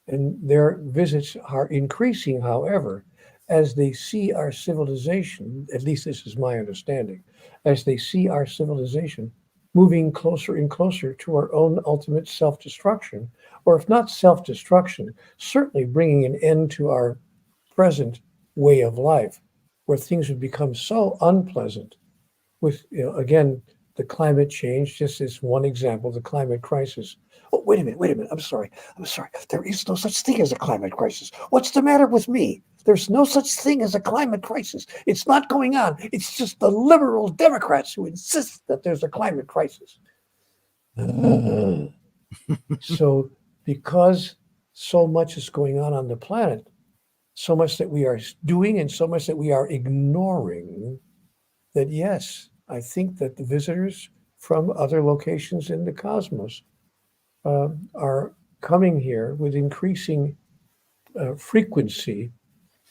Speaker 3: And their visits are increasing, however, as they see our civilization, at least this is my understanding, as they see our civilization moving closer and closer to our own ultimate self-destruction, or if not self-destruction, certainly bringing an end to our present way of life, where things would become so unpleasant with, again, the climate change, just as one example, the climate crisis. Oh, wait a minute. I'm sorry. There is no such thing as a climate crisis. What's the matter with me? There's no such thing as a climate crisis. It's not going on. It's just the liberal Democrats who insist that there's a climate crisis. So because so much is going on the planet, so much that we are doing and so much that we are ignoring, that yes, I think that the visitors from other locations in the cosmos are coming here with increasing frequency.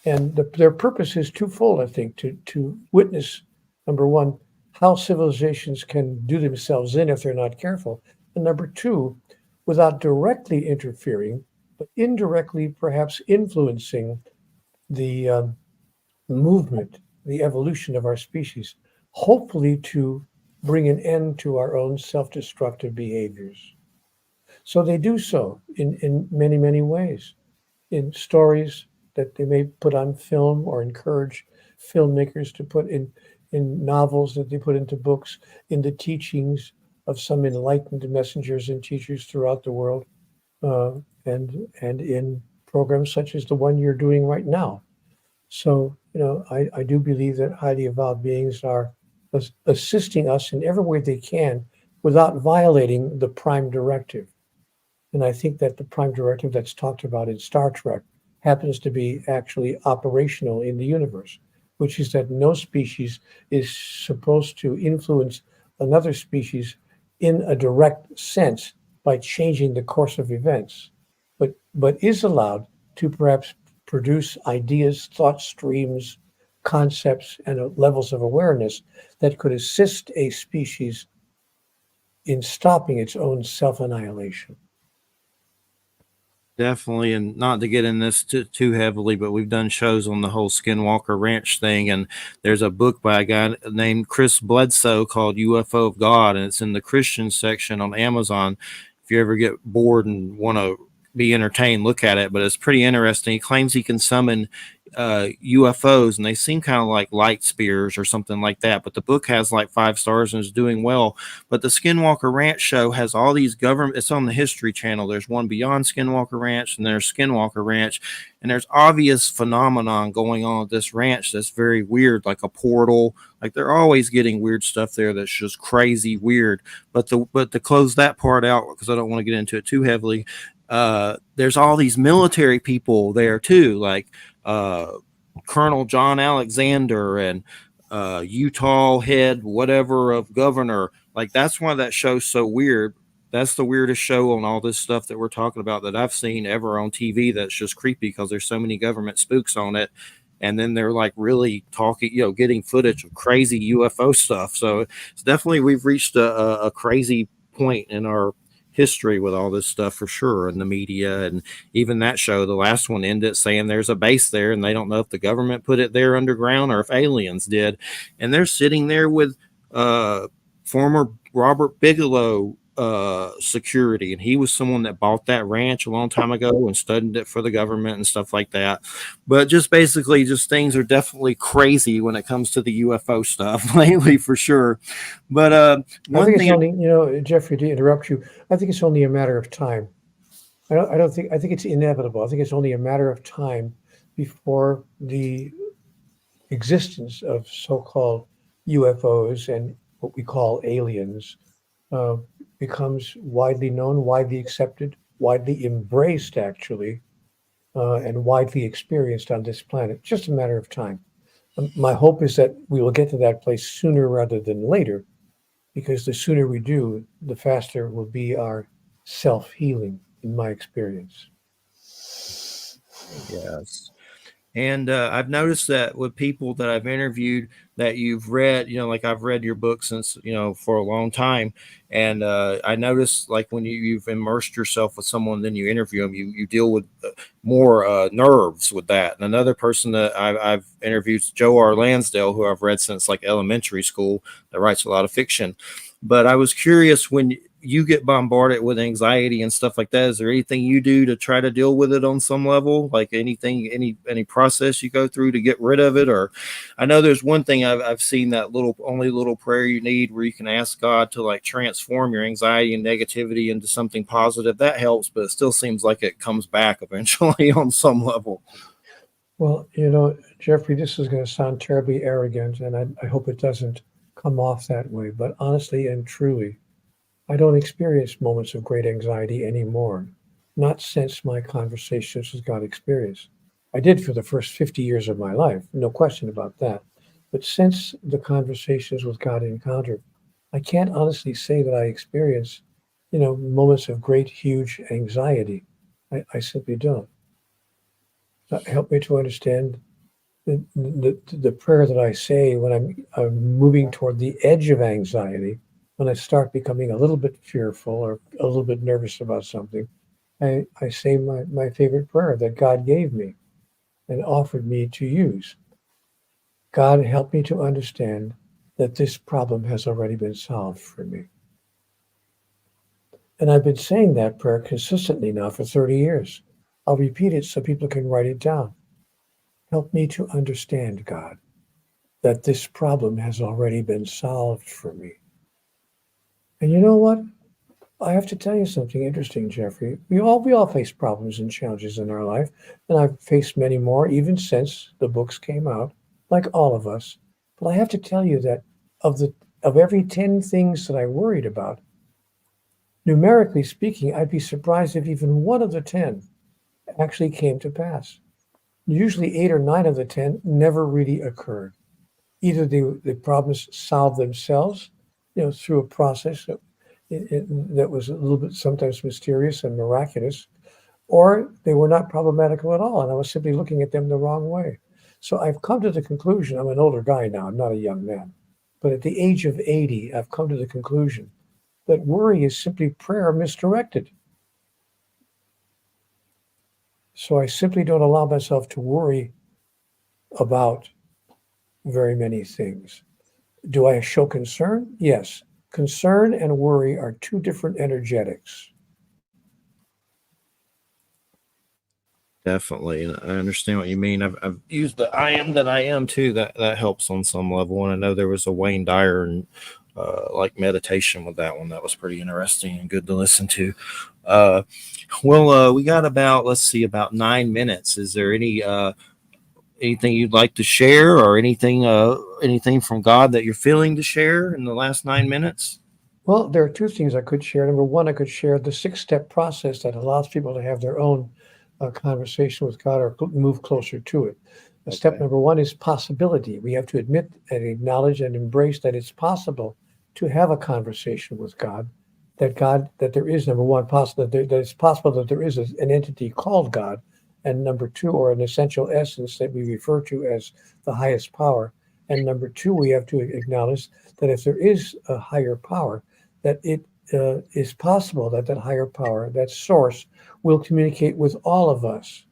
Speaker 3: And their purpose is twofold, I think, to witness, number one, how civilizations can do themselves in if they're not careful. And number two, without directly interfering, but indirectly perhaps influencing the movement, the evolution of our species, hopefully to bring an end to our own self destructive behaviors. So they do so in many, many ways, in stories that they may put on film or encourage filmmakers to put in novels that they put into books, in the teachings of some enlightened messengers and teachers throughout the world, uh, and in programs such as the one you're doing right now. So, I do believe that highly evolved beings are assisting us in every way they can without violating the prime directive. And I think that the prime directive that's talked about in Star Trek happens to be actually operational in the universe, which is that no species is supposed to influence another species in a direct sense by changing the course of events, but is allowed to perhaps produce ideas, thought streams, concepts, and levels of awareness that could assist a species in stopping its own self annihilation.
Speaker 1: Definitely, and not to get in this too heavily, but we've done shows on the whole Skinwalker Ranch thing, and there's a book by a guy named Chris Bledsoe called UFO of God, and it's in the Christian section on Amazon. If you ever get bored and want to be entertained, look at it, but it's pretty interesting. He claims he can summon UFOs, and they seem kind of like light spears or something like that, but the book has like 5 stars and is doing well. But the Skinwalker Ranch show has all these government, it's on the History Channel. There's one beyond Skinwalker Ranch, and there's Skinwalker Ranch, and there's obvious phenomenon going on at this ranch that's very weird, like a portal. Like they're always getting weird stuff there that's just crazy weird. But to close that part out, because I don't want to get into it too heavily, there's all these military people there too, like Colonel John Alexander and Utah head whatever of governor. Like that's why that show's so weird. That's the weirdest show on all this stuff that we're talking about that I've seen ever on TV. That's just creepy because there's so many government spooks on it, and then they're like really talking, getting footage of crazy UFO stuff. So it's definitely, we've reached a crazy point in our history with all this stuff for sure, and the media. And even that show, the last one, ended saying there's a base there and they don't know if the government put it there underground or if aliens did. And they're sitting there with former Robert Bigelow security, and he was someone that bought that ranch a long time ago and studied it for the government and stuff like that. But just basically, just things are definitely crazy when it comes to the UFO stuff lately, for sure. But
Speaker 3: I think it's only, Jeffrey, to interrupt you, I think it's only a matter of time. I think it's inevitable. I think it's only a matter of time before the existence of so-called UFOs and what we call aliens uh, becomes widely known, widely accepted, widely embraced, actually, and widely experienced on this planet. Just a matter of time. My hope is that we will get to that place sooner rather than later, because the sooner we do, the faster will be our self-healing, in my experience.
Speaker 1: yes. And I've noticed that with people that I've interviewed that you've read, like I've read your book since, for a long time. And I noticed like when you've immersed yourself with someone, then you interview them, you deal with more nerves with that. And another person that I've interviewed is Joe R. Lansdale, who I've read since like elementary school, that writes a lot of fiction. But I was curious, when you get bombarded with anxiety and stuff like that, is there anything you do to try to deal with it on some level? Like anything, any process you go through to get rid of it? Or I know there's one thing I've seen, that only little prayer you need, where you can ask God to like transform your anxiety and negativity into something positive. That helps, but it still seems like it comes back eventually on some level.
Speaker 3: Well, Jeffrey, this is going to sound terribly arrogant, and I hope it doesn't come off that way. But honestly and truly, I don't experience moments of great anxiety anymore, not since my conversations with God experience. I did for the first 50 years of my life, no question about that. But since the conversations with God encounter, I can't honestly say that I experience, moments of great, huge anxiety. I simply don't. Help me to understand the prayer that I say when I'm moving toward the edge of anxiety, when I start becoming a little bit fearful or a little bit nervous about something, I say my favorite prayer that God gave me and offered me to use. God, help me to understand that this problem has already been solved for me. And I've been saying that prayer consistently now for 30 years. I'll repeat it so people can write it down. Help me to understand, God, that this problem has already been solved for me. And you know what? I have to tell you something interesting, Jeffrey. We all face problems and challenges in our life, and I've faced many more even since the books came out, like all of us. But I have to tell you that of every 10 things that I worried about, numerically speaking, I'd be surprised if even one of the 10 actually came to pass. Usually 8 or 9 of the 10 never really occurred. Either the problems solved themselves, through a process that was a little bit sometimes mysterious and miraculous, or they were not problematical at all, and I was simply looking at them the wrong way. So I've come to the conclusion, I'm an older guy now, I'm not a young man, but at the age of 80, I've come to the conclusion that worry is simply prayer misdirected. So I simply don't allow myself to worry about very many things. Do I show concern? Yes. Concern and worry are two different energetics.
Speaker 1: Definitely. And I understand what you mean. I've used the I am that I am too. That helps on some level. And I know there was a Wayne Dyer and like meditation with that one. That was pretty interesting and good to listen to. We got about 9 minutes. Is there anything you'd like to share or anything from God that you're feeling to share in the last 9 minutes?
Speaker 3: Well, there are two things I could share. Number one, I could share the 6-step process that allows people to have their own conversation with God or move closer to it. Step number one is possibility. We have to admit and acknowledge and embrace that it's possible to have a conversation with God. That there is, number one, possible that it's possible that there is an entity called God, and number two, or an essential essence that we refer to as the highest power. And number two, we have to acknowledge that if there is a higher power, that it is possible that higher power, that source, will communicate with all of us,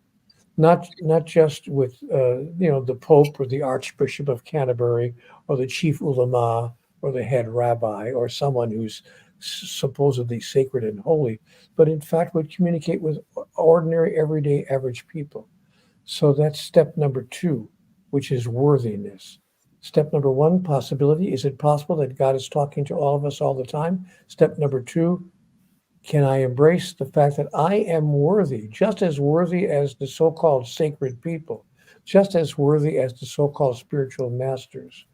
Speaker 3: not just with the Pope or the Archbishop of Canterbury or the chief ulama or the head rabbi or someone who's supposedly sacred and holy, but in fact would communicate with ordinary, everyday, average people. So that's step number two, which is worthiness. Step number one, possibility. Is it possible that God is talking to all of us all the time? Step number two, can I embrace the fact that I am worthy, just as worthy as the so-called sacred people, just as worthy as the so-called spiritual masters,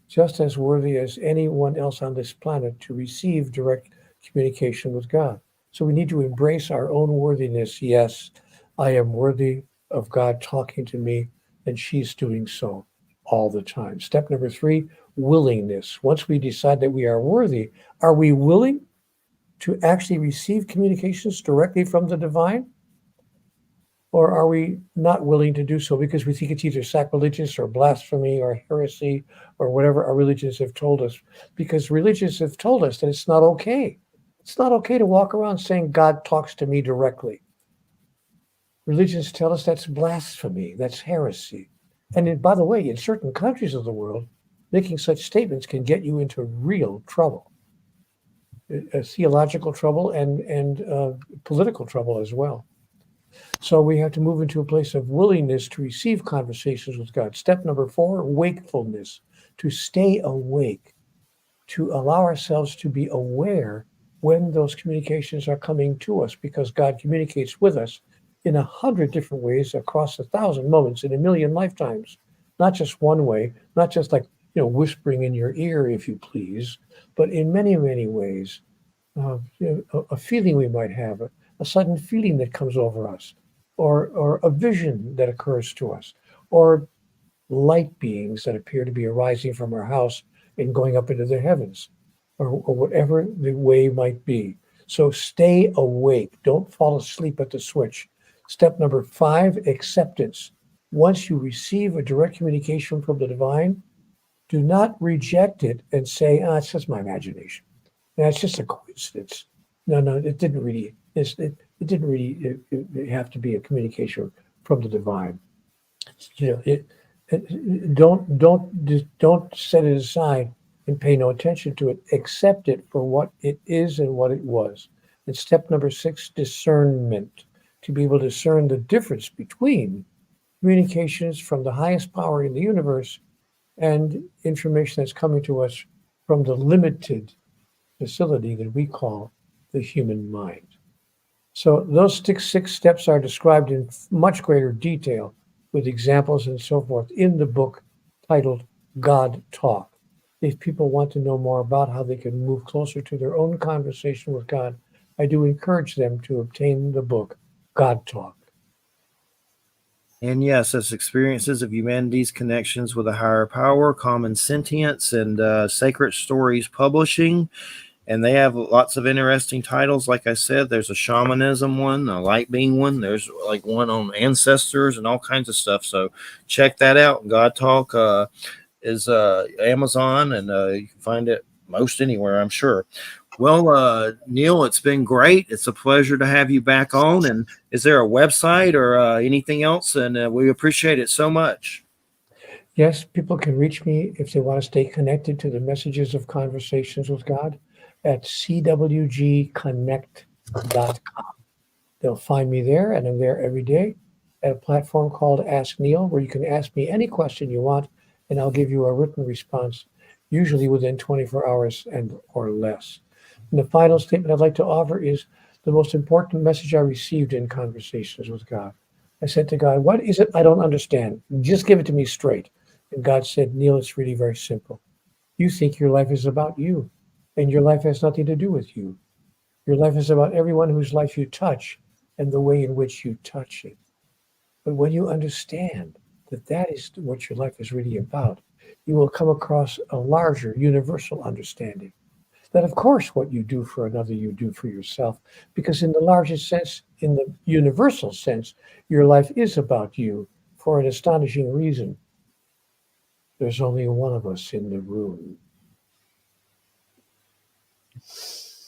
Speaker 3: just as worthy as anyone else on this planet to receive direct communication with God? So we need to embrace our own worthiness. Yes, I am worthy of God talking to me, and she's doing so all the time. Step number three, willingness. Once we decide that we are worthy, are we willing to actually receive communications directly from the divine? Or are we not willing to do so because we think it's either sacrilegious or blasphemy or heresy or whatever our religions have told us? Because religions have told us that it's not okay. It's not okay to walk around saying God talks to me directly. Religions tell us that's blasphemy, that's heresy. And by the way, in certain countries of the world, making such statements can get you into real trouble, theological trouble and political trouble as well. So we have to move into a place of willingness to receive conversations with God. Step number four, wakefulness, to stay awake, to allow ourselves to be aware when those communications are coming to us, because God communicates with us in 100 different ways across 1,000 moments in 1,000,000 lifetimes. Not just one way, not just like, whispering in your ear, if you please, but in many, many ways. A feeling we might have, a sudden feeling that comes over us, or a vision that occurs to us, or light beings that appear to be arising from our house and going up into the heavens, or whatever the way might be. So stay awake. Don't fall asleep at the switch. Step number five, acceptance. once you receive a direct communication from the divine, do not reject it and say, "Ah, it's just my imagination. Yeah, it's just a coincidence." No, no, it didn't really. It didn't really it have to be a communication from the divine. Don't set it aside and pay no attention to it. Accept it for what it is and what it was. And step number 6, discernment. To be able to discern the difference between communications from the highest power in the universe and information that's coming to us from the limited facility that we call the human mind. So those 6 steps are described in much greater detail with examples and so forth in the book titled God Talk. If people want to know more about how they can move closer to their own conversation with God, I do encourage them to obtain the book God Talk.
Speaker 1: And yes, it's experiences of humanity's connections with a higher power, common sentience, and Sacred Stories Publishing. And they have lots of interesting titles. Like I said, there's a shamanism one, a light being one. There's like one on ancestors and all kinds of stuff. So check that out. God Talk is Amazon, and you can find it most anywhere, I'm sure. Well, Neale, it's been great. It's a pleasure to have you back on. And is there a website or anything else? And we appreciate it so much.
Speaker 3: Yes, people can reach me if they want to stay connected to the messages of conversations with God at cwgconnect.com. They'll find me there, and I'm there every day at a platform called Ask Neale, where you can ask me any question you want, and I'll give you a written response, usually within 24 hours and or less. And the final statement I'd like to offer is the most important message I received in conversations with God. I said to God, "What is it I don't understand? Just give it to me straight." And God said, "Neale, it's really very simple. You think your life is about you, and your life has nothing to do with you. Your life is about everyone whose life you touch and the way in which you touch it. But when you understand that that is what your life is really about, you will come across a larger universal understanding. That, of course, what you do for another, you do for yourself, because in the largest sense, in the universal sense, your life is about you for an astonishing reason. There's only one of us in the room."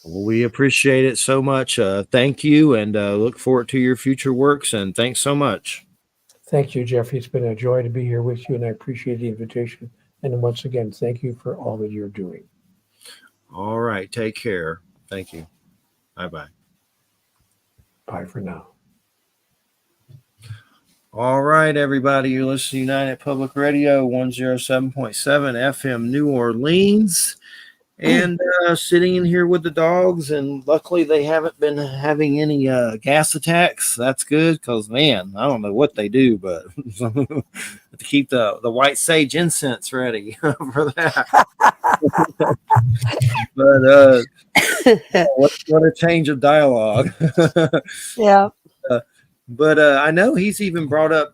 Speaker 1: Well, we appreciate it so much. Thank you, and look forward to your future works. And thanks so much.
Speaker 3: Thank you, Jeffrey. It's been a joy to be here with you, and I appreciate the invitation. And once again, thank you for all that you're doing.
Speaker 1: All right. Take care. Thank you. Bye-bye.
Speaker 3: Bye for now.
Speaker 1: All right, everybody. You're listening to United Public Radio 107.7 FM New Orleans. And sitting in here with the dogs, and luckily they haven't been having any gas attacks. That's good, because man, I don't know what they do, but to keep the white sage incense ready for that. But what a change of dialogue.
Speaker 2: Yeah.
Speaker 1: But I know he's even brought up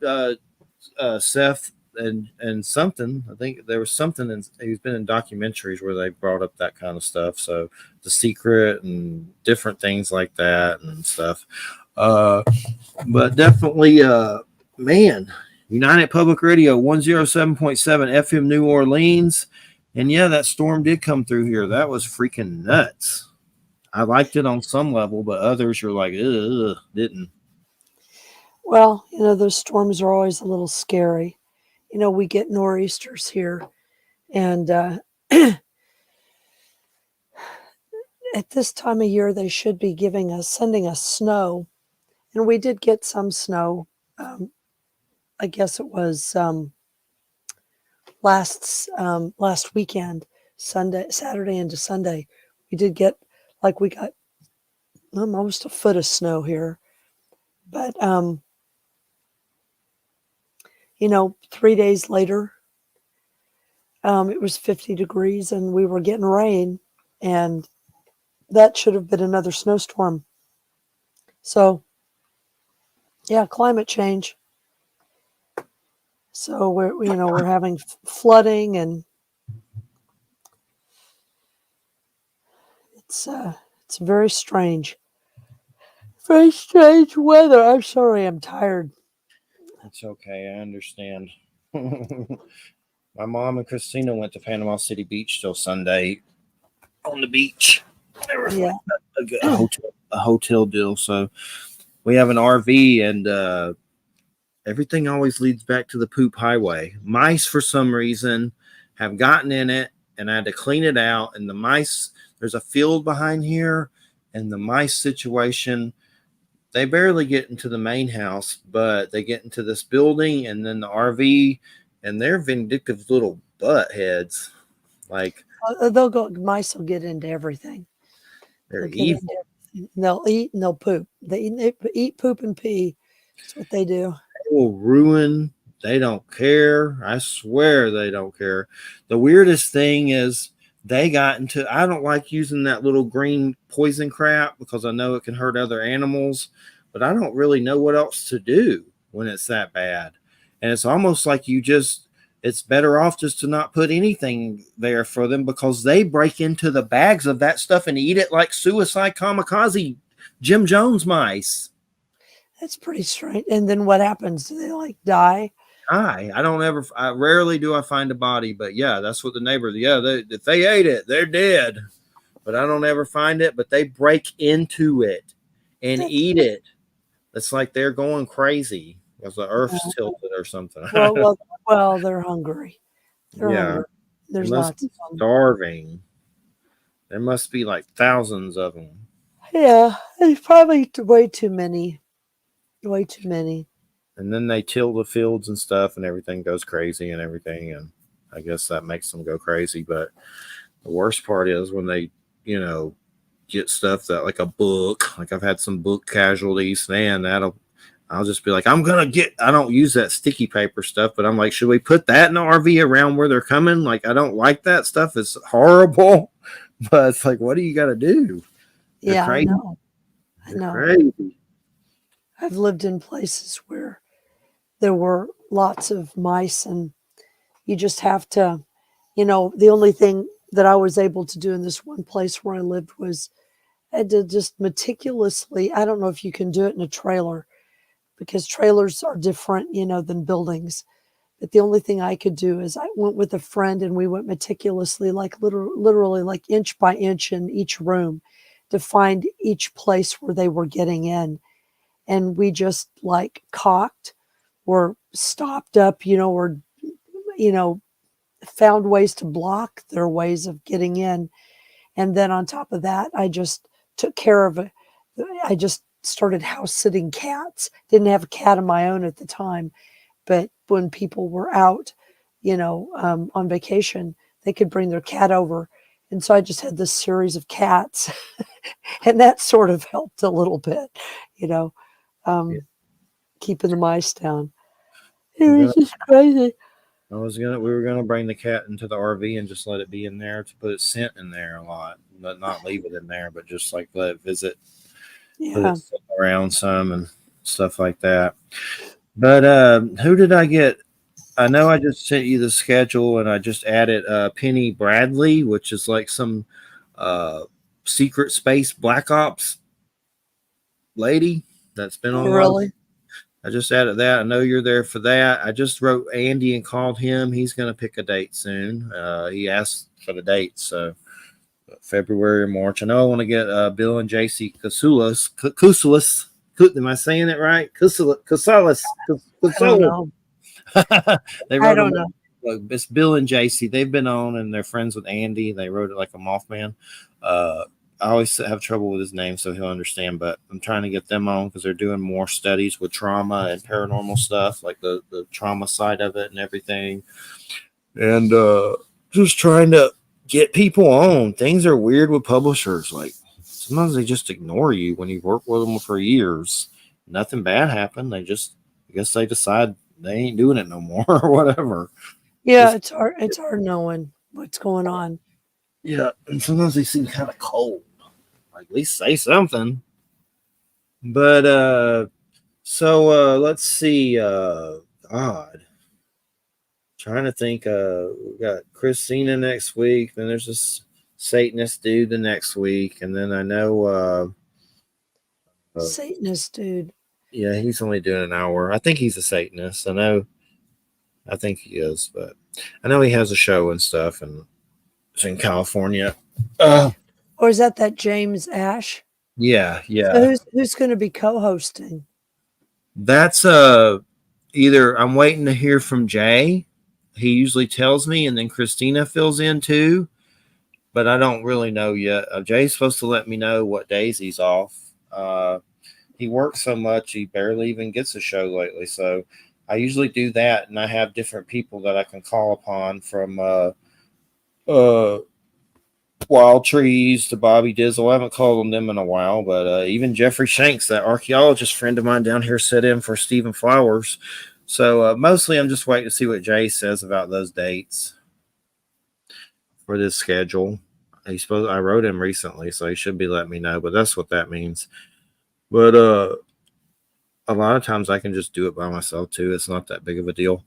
Speaker 1: Seth and something. I think there was something, he's been in documentaries where they brought up that kind of stuff. So The Secret and different things like that and stuff. But definitely, man, United Public Radio 107.7 FM New Orleans. And yeah, that storm did come through here. That was freaking nuts. I liked it on some level, but others are like, ugh, didn't.
Speaker 2: Well, those storms are always a little scary. We get nor'easters here, and at this time of year, they should be sending us snow, and we did get some snow. I guess it was last weekend, Saturday into Sunday. We did get we got almost a foot of snow here, but 3 days later, it was 50 degrees and we were getting rain, and that should have been another snowstorm. So, yeah, climate change. So we're having flooding, and it's very strange. Very strange weather. I'm sorry, I'm tired.
Speaker 1: It's okay. I understand. My mom and Christina went to Panama City Beach till Sunday on the beach. They were
Speaker 2: Yeah.
Speaker 1: a hotel deal. So we have an RV, and everything always leads back to the poop highway. Mice, for some reason, have gotten in it, and I had to clean it out. And the mice, there's a field behind here, and the mice situation, they barely get into the main house, but they get into this building and then the RV, and they're vindictive little butt heads. Like,
Speaker 2: Mice will get into everything.
Speaker 1: they're
Speaker 2: They'll get into
Speaker 1: evil.
Speaker 2: everything. They'll eat and they'll poop. They eat, poop, and pee. That's what they do.
Speaker 1: They will ruin. They don't care. I swear they don't care. The weirdest thing is they got into. I don't like using that little green poison crap because I know it can hurt other animals, but I don't really know what else to do when it's that bad. And it's almost like it's better off just to not put anything there for them because they break into the bags of that stuff and eat it like suicide kamikaze Jim Jones mice.
Speaker 2: That's pretty strange. And then what happens? Do they like die?
Speaker 1: I rarely do I find a body, but yeah, that's what the neighbors, if they ate it, they're dead. But I don't ever find it, but they break into it and
Speaker 2: That's,
Speaker 1: eat it. It's like they're going crazy because the earth's tilted or something.
Speaker 2: well, they're hungry. They're
Speaker 1: Yeah,
Speaker 2: hungry.
Speaker 1: they
Speaker 2: There's
Speaker 1: must
Speaker 2: lots
Speaker 1: be
Speaker 2: of them.
Speaker 1: starving. There must be like thousands of them.
Speaker 2: Yeah, there's probably way too many. Way too many.
Speaker 1: And then they till the fields and stuff, and everything goes crazy and everything. And I guess that makes them go crazy. But the worst part is when they, you know, get stuff that like a book, like I've had some book casualties, man, I'll just be like, I don't use that sticky paper stuff, but I'm like, should we put that in the RV around where they're coming? Like, I don't like that stuff. It's horrible, but it's like, what do you got to do? They're
Speaker 2: Yeah, I
Speaker 1: crazy.
Speaker 2: know. I
Speaker 1: They're
Speaker 2: know.
Speaker 1: crazy.
Speaker 2: I've lived in places where there were lots of mice, and you just have to, the only thing that I was able to do in this one place where I lived was I had to just meticulously, I don't know if you can do it in a trailer because trailers are different, than buildings. But the only thing I could do is I went with a friend and we went meticulously, like literally like inch by inch in each room to find each place where they were getting in. And we just like cocked or stopped up, or, you know, found ways to block their ways of getting in. And then on top of that, I just took care of it. I just started house sitting cats. Didn't have a cat of my own at the time, but when people were out, on vacation, they could bring their cat over. And so I just had this series of cats, and that sort of helped a little bit, you know,
Speaker 1: Yeah.
Speaker 2: keeping the mice down. It was just crazy.
Speaker 1: We were gonna bring the cat into the RV and just let it be in there to put its scent in there a lot, but not leave it in there, but just like let it visit, put
Speaker 2: Yeah.
Speaker 1: it around some and stuff like that. But who did I get? I know I just sent you the schedule and I just added Penny Bradley, which is like some uh, secret space Black Ops lady that's been
Speaker 2: Oh,
Speaker 1: on a lot of.
Speaker 2: really?
Speaker 1: I just added that. I know you're there for that. I just wrote Andy and called him. He's going to pick a date soon. He asked for the date, so February or March. I know I want to get Bill and JC Kusulis. Am I saying it right? Kusulis.
Speaker 2: I don't know.
Speaker 1: They
Speaker 2: I
Speaker 1: wrote
Speaker 2: don't
Speaker 1: a
Speaker 2: know.
Speaker 1: It's Bill and JC. They've been on and they're friends with Andy. They wrote it like a Mothman. I always have trouble with his name, so he'll understand. But I'm trying to get them on because they're doing more studies with trauma and paranormal stuff, like the trauma side of it and everything. And just trying to get people on. Things are weird with publishers. Like sometimes they just ignore you when you work with them for years. Nothing bad happened. I guess they decide they ain't doing it no more or whatever.
Speaker 2: Yeah,
Speaker 1: Just,
Speaker 2: it's hard. It's hard knowing what's going on.
Speaker 1: yeah, and sometimes they seem kind of cold. Like at least say something. But so let's see. God, trying to think. We got Christina next week. Then there's this Satanist dude the next week, and then I know
Speaker 2: Satanist dude.
Speaker 1: Yeah, he's only doing an hour. I think he's a Satanist. I think he is, but I know he has a show and stuff, and it's in California.
Speaker 2: Or is that James Ash?
Speaker 1: Yeah,
Speaker 2: So
Speaker 1: yeah.
Speaker 2: who's going to be co-hosting?
Speaker 1: That's either I'm waiting to hear from Jay. He usually tells me, and then Christina fills in too. But I don't really know yet. Jay's supposed to let me know what days he's off. He works so much, he barely even gets a show lately. So I usually do that, and I have different people that I can call upon from uh, Wild Trees to Bobby Dizzle. I haven't called on them in a while, but even Jeffrey Shanks, that archaeologist friend of mine down here, set in for Stephen Flowers. So mostly I'm just waiting to see what Jay says about those dates for this schedule. I wrote him recently, so he should be letting me know, but that's what that means. But a lot of times I can just do it by myself too. It's not that big of a deal.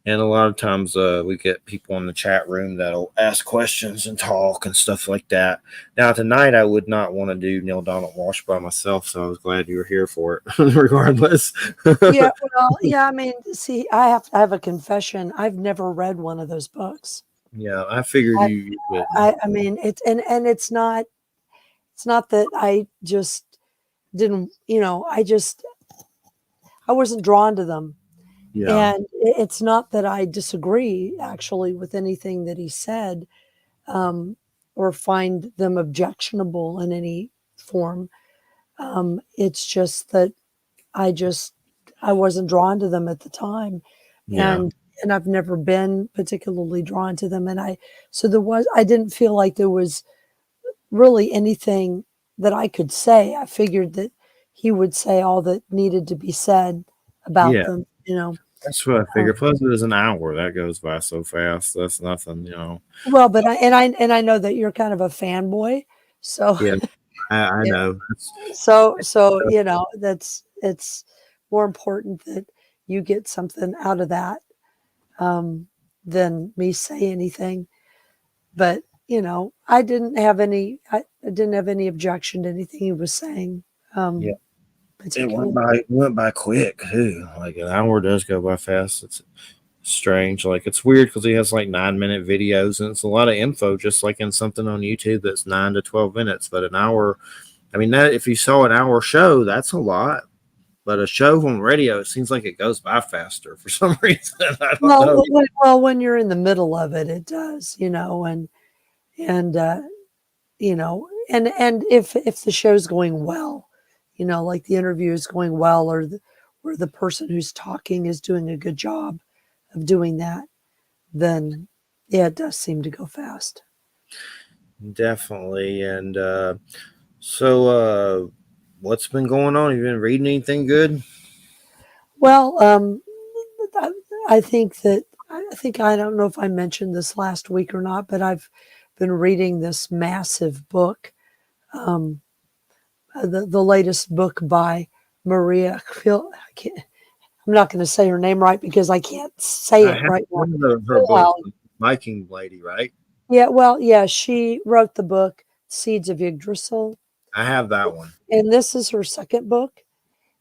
Speaker 1: And a lot of times we get people in the chat room that'll ask questions and talk and stuff like that. Now, tonight I would not want to do Neil Donald Walsh by myself, so I was glad you were here for it, regardless.
Speaker 2: Yeah, well, yeah. I mean, see, I have a confession. I've never read one of those books.
Speaker 1: Yeah, I figured
Speaker 2: I,
Speaker 1: you would.
Speaker 2: I mean, and it's not that I just didn't, I wasn't drawn to them.
Speaker 1: Yeah,
Speaker 2: And it's not that I disagree actually with anything that he said, or find them objectionable in any form. It's just that I just I wasn't drawn to them at the time,
Speaker 1: yeah,
Speaker 2: and I've never been particularly drawn to them. And I didn't feel like there was really anything that I could say. I figured that he would say all that needed to be said about
Speaker 1: yeah.
Speaker 2: them.
Speaker 1: That's what I
Speaker 2: Uh,
Speaker 1: figured. Plus, it was an hour. That goes by so fast. That's nothing.
Speaker 2: well, but I know that you're kind of a fanboy, so
Speaker 1: Yeah, I
Speaker 2: yeah.
Speaker 1: know.
Speaker 2: So that's it's more important that you get something out of that, um, than me say anything. But I didn't have any objection to anything he was saying,
Speaker 1: Yeah, it
Speaker 2: particularly.
Speaker 1: went by quick too. Like an hour does go by fast. It's strange. Like it's weird because he has like 9 minute videos, and it's a lot of info, just like in something on YouTube that's 9 to 12 minutes. But an hour, I mean, that if you saw an hour show, that's a lot. But a show on radio, it seems like it goes by faster for some reason. I don't
Speaker 2: Well,
Speaker 1: know.
Speaker 2: when you're in the middle of it, it does, and and if the show's going well, like the interview is going well, or the person who's talking is doing a good job of doing that, then yeah, it does seem to go fast.
Speaker 1: Definitely. And so, what's been going on? You been reading anything good?
Speaker 2: Well, I I think that I don't know if I mentioned this last week or not, but I've been reading this massive book, um, the latest book by Maria. I'm not going to say her name right because I can't say
Speaker 1: I
Speaker 2: it
Speaker 1: have
Speaker 2: right now.
Speaker 1: one of her books,
Speaker 2: Phil.
Speaker 1: the Viking lady, right?
Speaker 2: Yeah, well, yeah, she wrote the book Seeds of Yggdrasil,
Speaker 1: I have that one.
Speaker 2: and this is her second book,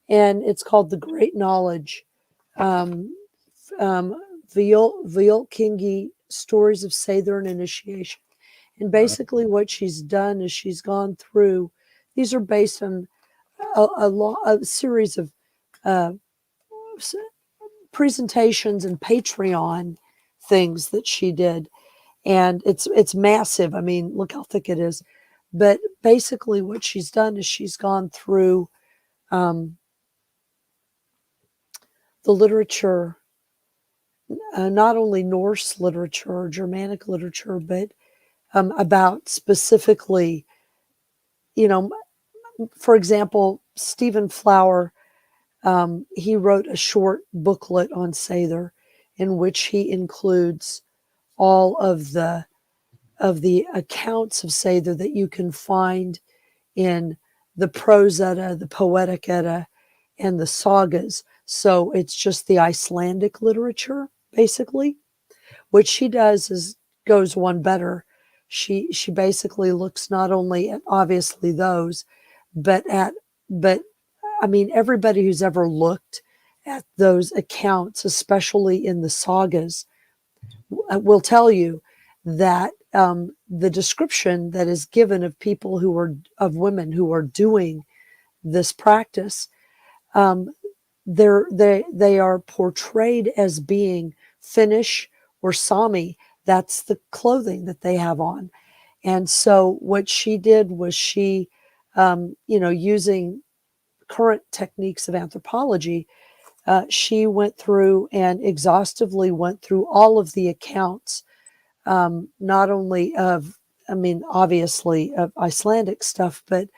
Speaker 2: and it's called The Great Knowledge. Um, Viol Stories of Sather and Initiation. And basically, what she's done is she's gone through. These are based on a series of uh, presentations and Patreon things that she did, and it's massive. I mean, look how thick it is. But basically, what she's done is she's gone through um, the literature, not only Norse literature, Germanic literature, but about specifically, you know, for example, Stephen Flower, he wrote a short booklet on Sather in which he includes all of the accounts of Sather that you can find in the prose Edda, the poetic Edda, and the sagas. So it's just the Icelandic literature, basically. What she does is goes one better. She basically looks not only at obviously those, but I mean, everybody who's ever looked at those accounts, especially in the sagas, will tell you that the description that is given of people who are, of women who are doing this practice, um, they are portrayed as being Finnish or Sami. That's the clothing that they have on. And so what she did was she, using current techniques of anthropology, she went through and exhaustively went through all of the accounts, not only of, I mean, obviously of Icelandic stuff, but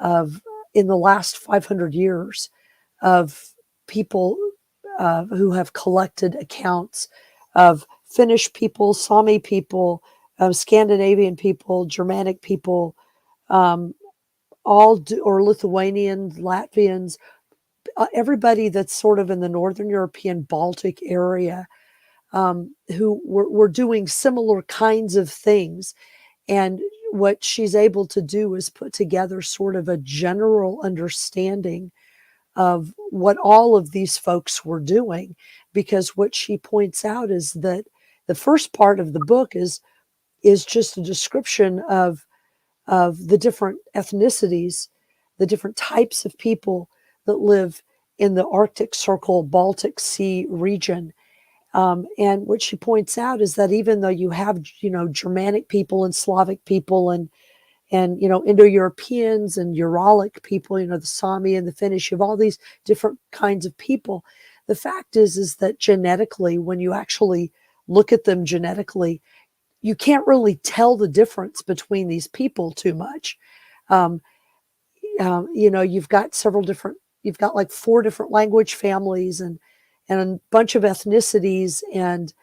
Speaker 2: of in the last 500 years of people who have collected accounts of Finnish people, Sami people, Scandinavian people, Germanic people, um, or Lithuanians, Latvians, everybody that's sort of in the Northern European Baltic area, who were doing similar kinds of things. And what she's able to do is put together sort of a general understanding of what all of these folks were doing. Because what she points out is that the first part of the book is just a description of the different ethnicities, the different types of people that live in the Arctic Circle, Baltic Sea region. And what she points out is that even though you have, Germanic people and Slavic people and Indo-Europeans and Uralic people, the Sami and the Finnish, you have all these different kinds of people. The fact is that genetically, when you actually look at them genetically, you can't really tell the difference between these people too much. Um, you've got you've got like 4 different language families and a bunch of ethnicities and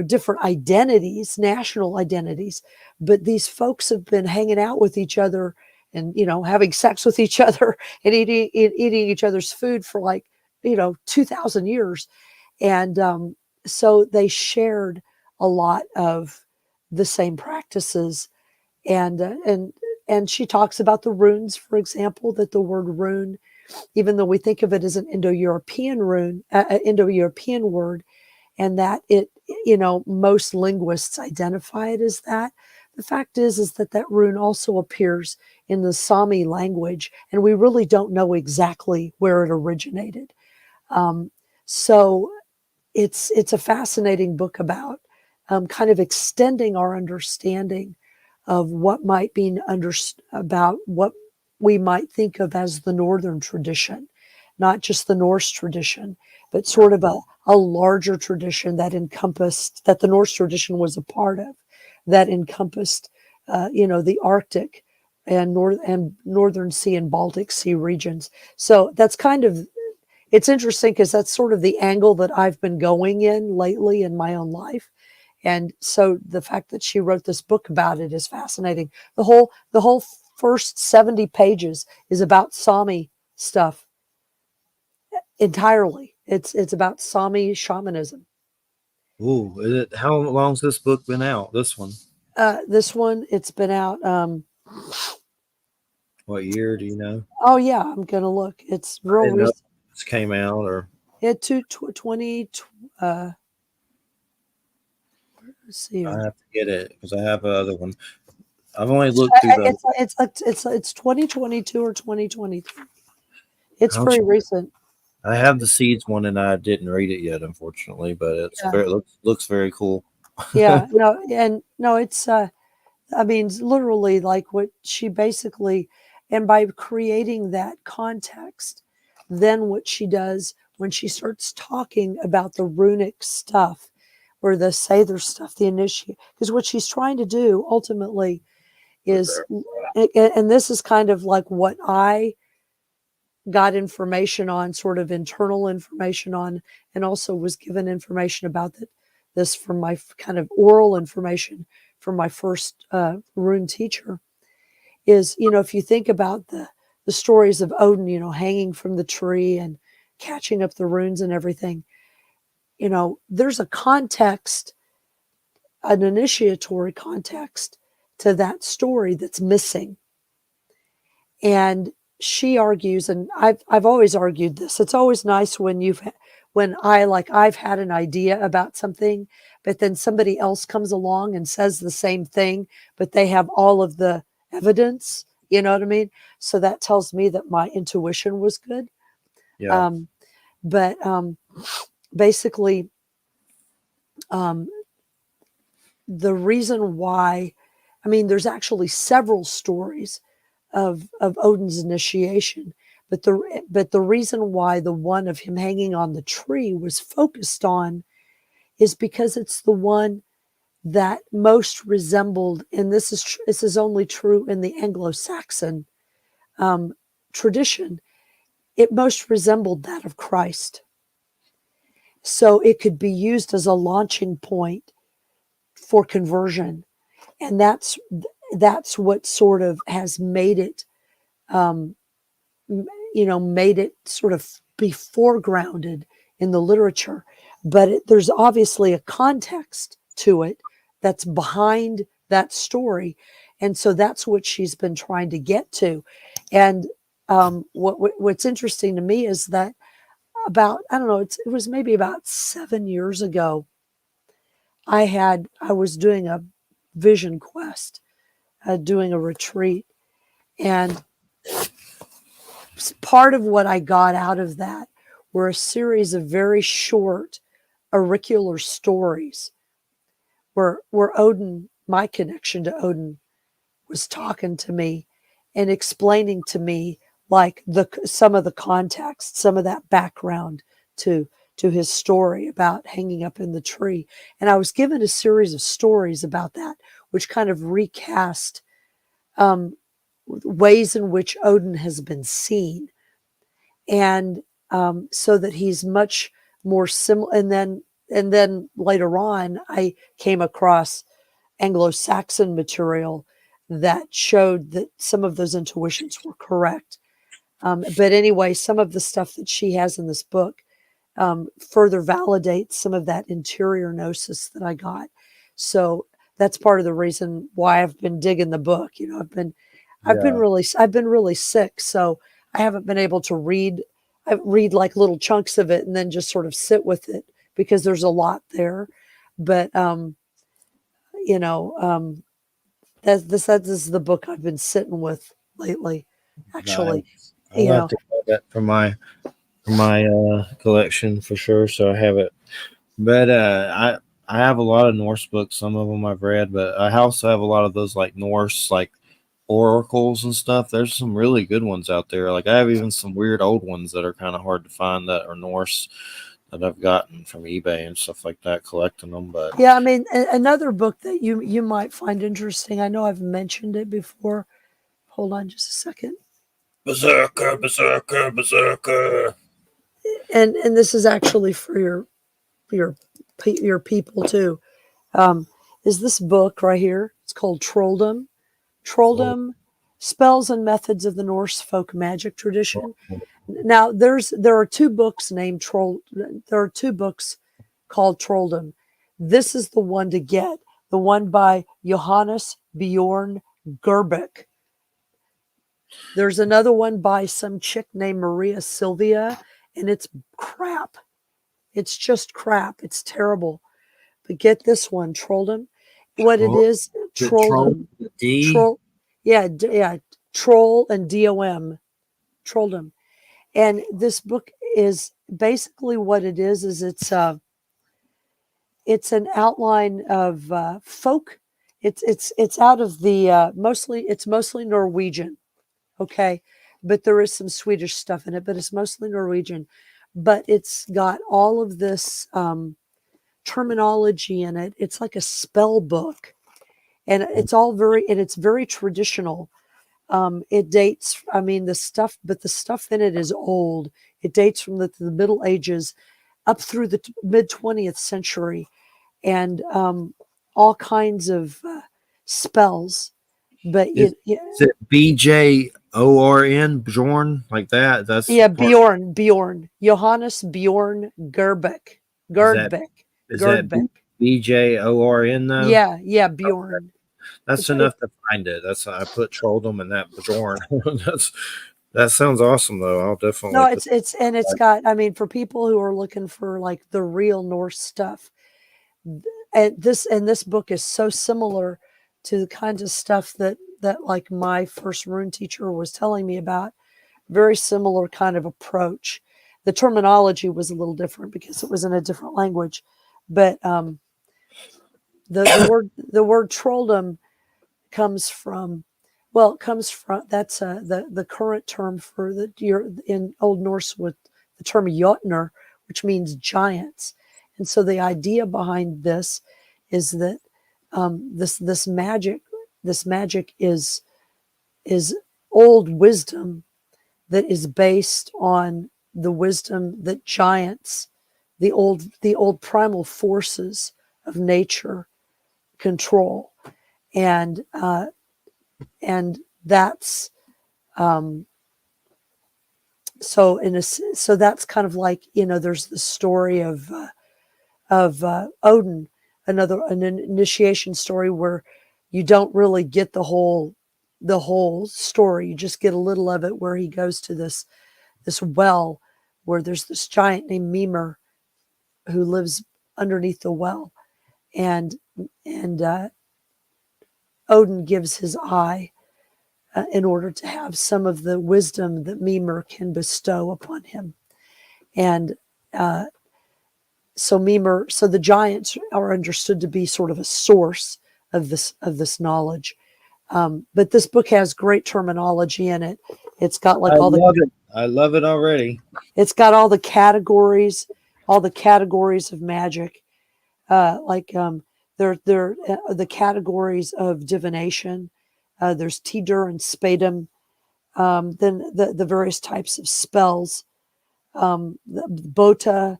Speaker 2: different identities, national identities. But these folks have been hanging out with each other and, having sex with each other and eating each other's food for like, 2,000 years. And so they shared a lot of the same practices. And she talks about the runes, for example, that the word rune, even though we think of it as an Indo-European word, and that it, most linguists identify it as that. The fact is that that rune also appears in the Sami language, and we really don't know exactly where it originated. So it's a fascinating book about kind of extending our understanding of what might be about what we might think of as the Northern tradition, not just the Norse tradition, but sort of a larger tradition that the Norse tradition was a part of, that encompassed, the Arctic and Northern Sea and Baltic Sea regions. So that's it's interesting because that's sort of the angle that I've been going in lately in my own life. And so the fact that she wrote this book about it is fascinating. The whole first 70 pages is about Sami stuff entirely. It's about Sami shamanism.
Speaker 1: Ooh, how long's this book been out? This one?
Speaker 2: This one, it's been out.
Speaker 1: What year do you know?
Speaker 2: Oh yeah, I'm gonna look. It's
Speaker 1: I
Speaker 2: real
Speaker 1: didn't know if
Speaker 2: recent.
Speaker 1: this came out or
Speaker 2: It to 20. Let's see
Speaker 1: I
Speaker 2: here.
Speaker 1: have to get it because I have another one. I've only looked through the.
Speaker 2: It's 2022 or 2023. It's
Speaker 1: How's
Speaker 2: very recent.
Speaker 1: I have the Seeds one and I didn't read it yet, unfortunately, but
Speaker 2: Yeah,
Speaker 1: looks very cool.
Speaker 2: yeah. No, and no, it's I mean, it's literally like what she basically, and by creating that context, then what she does when she starts talking about the runic stuff or the Sather stuff, the initiate, because what she's trying to do ultimately is, and this is kind of like what I got information on, sort of internal information on, and also was given information about this from my kind of oral information from my first rune teacher. Is, if you think about the stories of Odin, hanging from the tree and catching up the runes and everything, there's a context, an initiatory context to that story that's missing. And she argues, and I've always argued this. It's always nice when I've had an idea about something, but then somebody else comes along and says the same thing, but they have all of the evidence. You know what I mean? So that tells me that my intuition was good.
Speaker 1: Yeah.
Speaker 2: But basically, the reason why, I mean, there's actually several stories of Odin's initiation, but the reason why the one of him hanging on the tree was focused on is because it's the one that most resembled, and this is only true in the Anglo-Saxon tradition, it most resembled that of Christ. So it could be used as a launching point for conversion, and that's what sort of has made it, made it sort of be foregrounded in the literature. But there's obviously a context to it that's behind that story, and so that's what she's been trying to get to. And what's interesting to me is that about, I don't know, it was maybe about 7 years ago, I was doing a vision quest, doing a retreat, and part of what I got out of that were a series of very short auricular stories where Odin, my connection to Odin, was talking to me and explaining to me like some of the context, some of that background to his story about hanging up in the tree. And I was given a series of stories about that, which kind of recast ways in which Odin has been seen. And so that he's much more similar. And then later on, I came across Anglo-Saxon material that showed that some of those intuitions were correct. But anyway, some of the stuff that she has in this book further validates some of that interior gnosis that I got. So that's part of the reason why I've been digging the book. You know, I've been really sick, so I haven't been able to read. I read like little chunks of it and then just sort of sit with it because there's a lot there. But this is the book I've been sitting with lately. Actually,
Speaker 1: Nice.
Speaker 2: you
Speaker 1: I'll have
Speaker 2: know,
Speaker 1: to grab that for my collection for sure. So I have it. But I have a lot of Norse books. Some of them I've read, but I also have a lot of those like Norse like oracles and stuff. There's some really good ones out there. Like I have even some weird old ones that are kind of hard to find that are Norse that I've gotten from eBay and stuff like that, collecting them. But
Speaker 2: yeah. I mean, another book that you might find interesting. I know I've mentioned it before. Hold on, just a second.
Speaker 1: Berserker, Berserker, Berserker.
Speaker 2: And this is actually for your people too. Is this book right here? It's called Trolldom. Trolldom: Spells and Methods of the Norse Folk Magic Tradition. Now, there are two books named Troll. There are two books called Trolldom. This is the one to get. The one by Johannes Bjorn Gerbeck. There's another one by some chick named Maria Sylvia, and it's crap. It's just crap. It's terrible. But get this one, Trolldom. What it is, Trolldom. Troll, yeah, Troll and DOM, Trolldom. And this book is basically what it is it's an outline of folk. It's out of the mostly Norwegian, okay, but there is some Swedish stuff in it, but it's mostly Norwegian. But it's got all of this terminology in it. It's like a spell book, and it's very traditional. It dates, I mean, the stuff in it is old. It dates from the Middle Ages up through the mid 20th century, and all kinds of spells. But
Speaker 1: Is it BJORN Bjorn like that? That's
Speaker 2: yeah, Bjorn, Johannes Bjorn Gerbeck,
Speaker 1: is that
Speaker 2: Gerdbeck.
Speaker 1: BJORN though?
Speaker 2: Yeah, Bjorn.
Speaker 1: That's enough to find it. That's I put Trolldom and that Bjorn. That's That sounds awesome, though. I'll definitely
Speaker 2: No,
Speaker 1: put.
Speaker 2: it's got, I mean, for people who are looking for like the real Norse stuff, and this book is so similar to the kinds of stuff that like my first rune teacher was telling me about. Very similar kind of approach. The terminology was a little different because it was in a different language, but the word trolldom comes from, well, it comes from, that's the current term for in Old Norse with the term Jotner, which means giants. And so the idea behind this is that this magic is old wisdom that is based on the wisdom that giants, the old primal forces of nature control, and that's so that's kind of like, there's the story of Odin, an initiation story where you don't really get the whole story. You just get a little of it, where he goes to this well where there's this giant named Mimir who lives underneath the well, and Odin gives his eye in order to have some of the wisdom that Mimir can bestow upon him. And so the giants are understood to be sort of a source of this knowledge. But this book has great terminology in it. It's got like
Speaker 1: I love it already.
Speaker 2: It's got all the categories of magic. They're the categories of divination. There's Tidur and Spadum. Then the various types of spells. The Bota,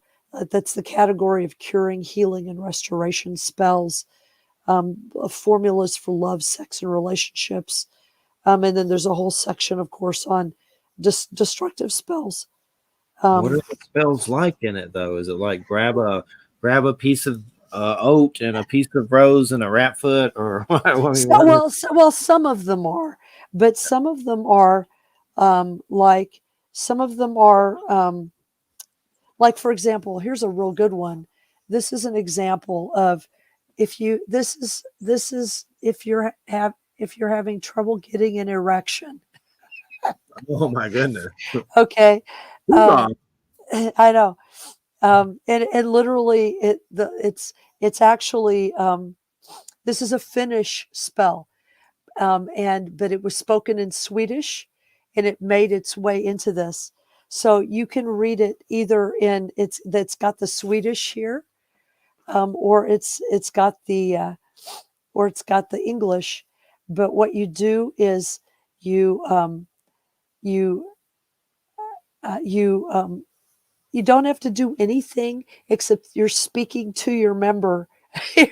Speaker 2: that's the category of curing, healing, and restoration spells. Formulas for love, sex, and relationships. And then there's a whole section, of course, on destructive spells.
Speaker 1: What are the spells like in it, though? Is it like grab a piece of oat and a piece of rose and a rat foot, or what? I mean,
Speaker 2: Well, some of them are, but some of them are like, for example, here's a real good one. This is an example of if you're having trouble getting an erection.
Speaker 1: oh my goodness!
Speaker 2: Okay,
Speaker 1: Hoorah.
Speaker 2: I know, and literally it's actually this is a Finnish spell, but it was spoken in Swedish, and it made its way into this. So you can read it either that's got the Swedish here, or it's got the English. But what you do is you you don't have to do anything except you're speaking to your member. You're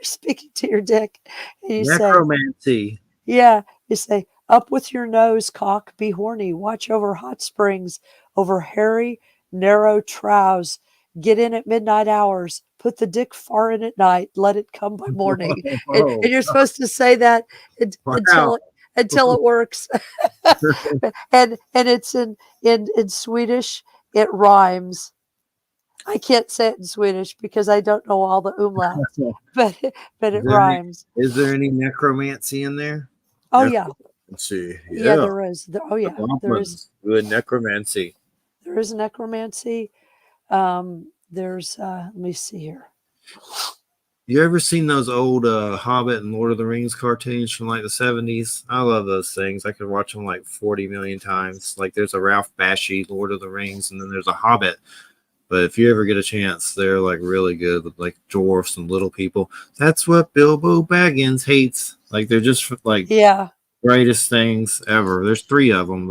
Speaker 2: speaking to your dick, and you say,
Speaker 1: Necromancy.
Speaker 2: yeah, you say, up with your nose, cock, be horny, watch over hot springs, over hairy, narrow troughs, get in at midnight hours, put the dick far in at night, let it come by morning. And
Speaker 1: Whoa.
Speaker 2: you're supposed to say that
Speaker 1: Wow.
Speaker 2: until it works. and it's in Swedish, it rhymes. I can't say it in Swedish because I don't know all the umlauts, but it rhymes.
Speaker 1: Is there any necromancy in there?
Speaker 2: Oh yeah,
Speaker 1: Necromancy.
Speaker 2: yeah,
Speaker 1: Yeah.
Speaker 2: there is. There is.
Speaker 1: Good necromancy.
Speaker 2: There is necromancy. There's. Let me see here.
Speaker 1: You ever seen those old Hobbit and Lord of the Rings cartoons from like the 70s? I love those things. I could watch them like 40 million times. Like there's a Ralph Bakshi Lord of the Rings, and then there's a Hobbit. But if you ever get a chance, they're like really good with like dwarfs and little people. That's what Bilbo Baggins hates. Like they're just like greatest things ever. There's 3 of them.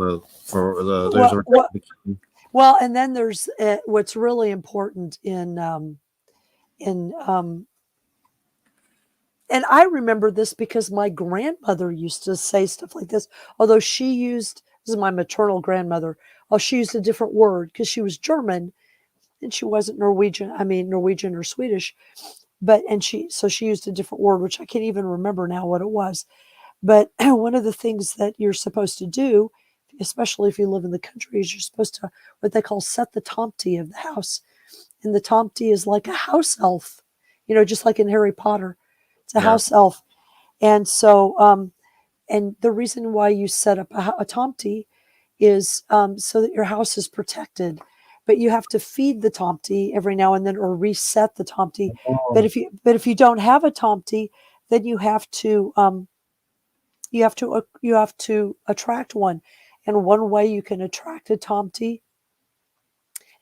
Speaker 2: Well, and then there's what's really important in and I remember this because my grandmother used to say stuff like this, although this is my maternal grandmother. Oh, she used a different word because she was German and she wasn't Norwegian or Swedish, so she used a different word, which I can't even remember now what it was. But one of the things that you're supposed to do especially if you live in the country, is you're supposed to what they call set the tomte of the house. And the tomte is like a house elf, just like in Harry Potter. It's a
Speaker 1: Yeah.
Speaker 2: house elf. And so, and the reason why you set up a tomte is so that your house is protected. But you have to feed the tomte every now and then, or reset the tomte. But
Speaker 1: Oh,
Speaker 2: if you don't have a tomte, then you have to attract one. And one way you can attract a tomte,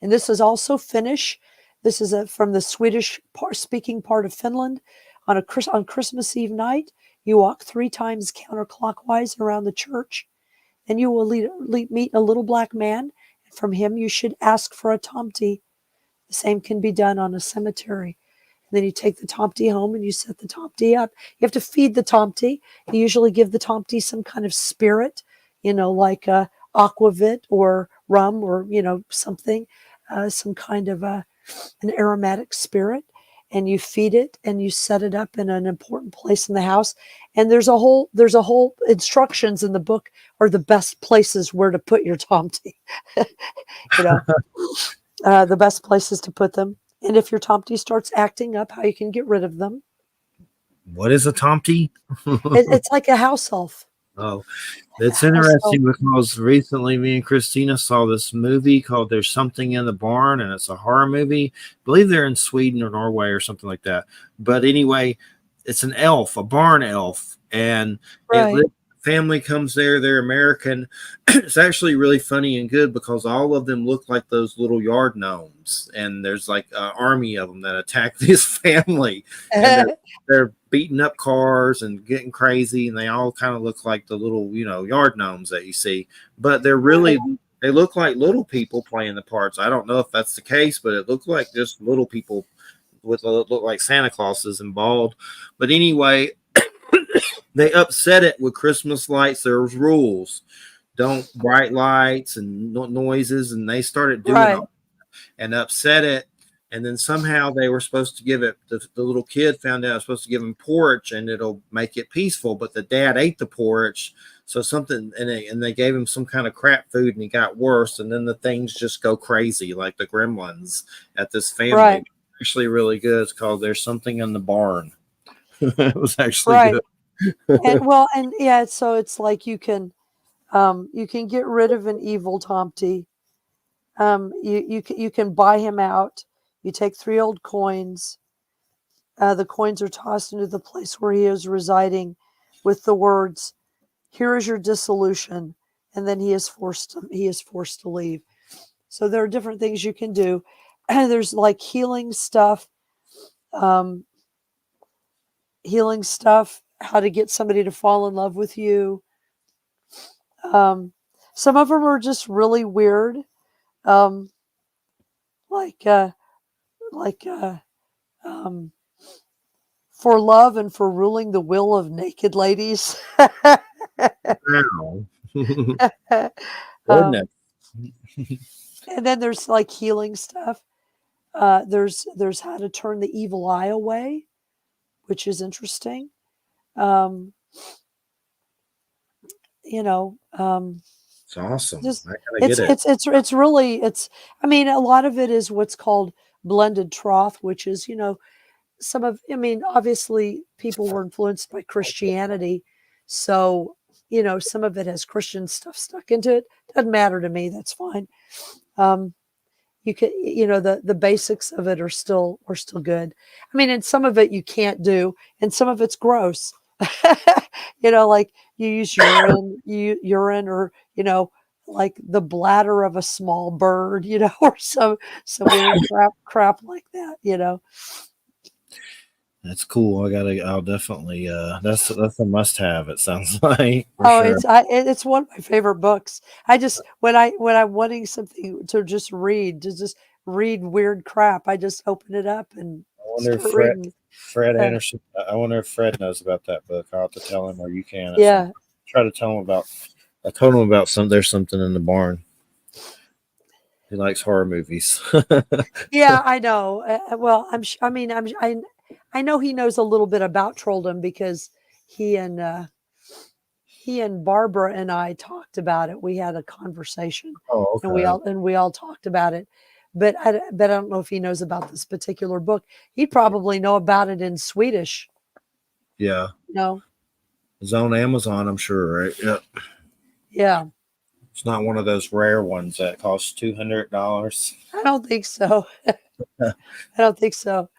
Speaker 2: and this is also Finnish. This is from the Swedish speaking part of Finland. On Christmas Eve night, you walk 3 times counterclockwise around the church, and you will meet a little black man. From him, you should ask for a tomte. The same can be done on a cemetery. And then you take the tomte home and you set the tomte up. You have to feed the tomte. You usually give the tomte some kind of spirit, like aquavit or rum or, something, some kind of an aromatic spirit. And you feed it and you set it up in an important place in the house. And there's a whole instructions in the book are the best places where to put your tomte. The best places to put them. And if your tomte starts acting up, how you can get rid of them.
Speaker 1: what is a tomte?
Speaker 2: It's like a house elf.
Speaker 1: Oh, it's
Speaker 2: House elf.
Speaker 1: interesting because recently me and Christina saw this movie called There's Something in the Barn, and it's a horror movie. I believe they're in Sweden or Norway or something like that. But anyway, it's an elf, a barn elf, and
Speaker 2: Right.
Speaker 1: family comes there. They're American. It's actually really funny and good because all of them look like those little yard gnomes, and there's like an army of them that attack this family, and they're beating up cars and getting crazy, and they all kind of look like the little yard gnomes that you see, but they look like little people playing the parts. I don't know if that's the case, but it looked like just little people with look like Santa Clauses and bald. But anyway, they upset it with Christmas lights. There's rules, don't bright lights and noises, and they started doing
Speaker 2: Right.
Speaker 1: all and upset it. And then somehow they were supposed to give it. The little kid found out I was supposed to give him porridge, and it'll make it peaceful. But the dad ate the porridge, so something, and they gave him some kind of crap food, and he got worse. And then the things just go crazy, like the gremlins at this family.
Speaker 2: Right.
Speaker 1: Actually, really good. It's called There's Something in the Barn. It was actually
Speaker 2: Right.
Speaker 1: good.
Speaker 2: And yeah, so it's like you can get rid of an evil tomte. You can buy him out. You take 3 old coins. The coins are tossed into the place where he is residing, with the words, "Here is your dissolution," and then he is forced to leave. So there are different things you can do. There's like healing stuff, how to get somebody to fall in love with you. Some of them are just really weird, um, like um, for love and for ruling the will of naked ladies.
Speaker 1: Wow.
Speaker 2: um,
Speaker 1: Goodness.
Speaker 2: and then there's like healing stuff. There's how to turn the evil eye away, which is interesting. Um,
Speaker 1: It's awesome.
Speaker 2: just
Speaker 1: I gotta get it.
Speaker 2: it's really I mean, a lot of it is what's called blended troth, which is obviously people were influenced by Christianity, so some of it has Christian stuff stuck into it. Doesn't matter to me. That's fine. Um, you can the basics of it are still good. I mean, and some of it you can't do, and some of it's gross. Like you use urine, or like the bladder of a small bird, or some weird crap like that.
Speaker 1: That's cool. I'll definitely that's a must have, it sounds like, for
Speaker 2: Oh,
Speaker 1: sure.
Speaker 2: it's one of my favorite books. I just when I'm wanting something to just read weird crap, I just open it up and
Speaker 1: I wonder if
Speaker 2: start reading.
Speaker 1: Fred
Speaker 2: Uh,
Speaker 1: Anderson, I wonder if Fred knows about that book. I'll have to tell him, or you can at some
Speaker 2: yeah,
Speaker 1: point. Try to tell him about I told him about there's something in the barn. He likes horror movies.
Speaker 2: yeah, I know. Well, I know he knows a little bit about trolldom because he and he and Barbara and I talked about it. We had a conversation,
Speaker 1: Oh,
Speaker 2: and
Speaker 1: okay.
Speaker 2: we all talked about it. But I don't know if he knows about this particular book. He'd probably know about it in Swedish.
Speaker 1: Yeah.
Speaker 2: No.
Speaker 1: It's on Amazon, I'm sure, right? Yeah.
Speaker 2: Yeah.
Speaker 1: It's not one of those rare ones that costs $200.
Speaker 2: I don't think so. I don't think so.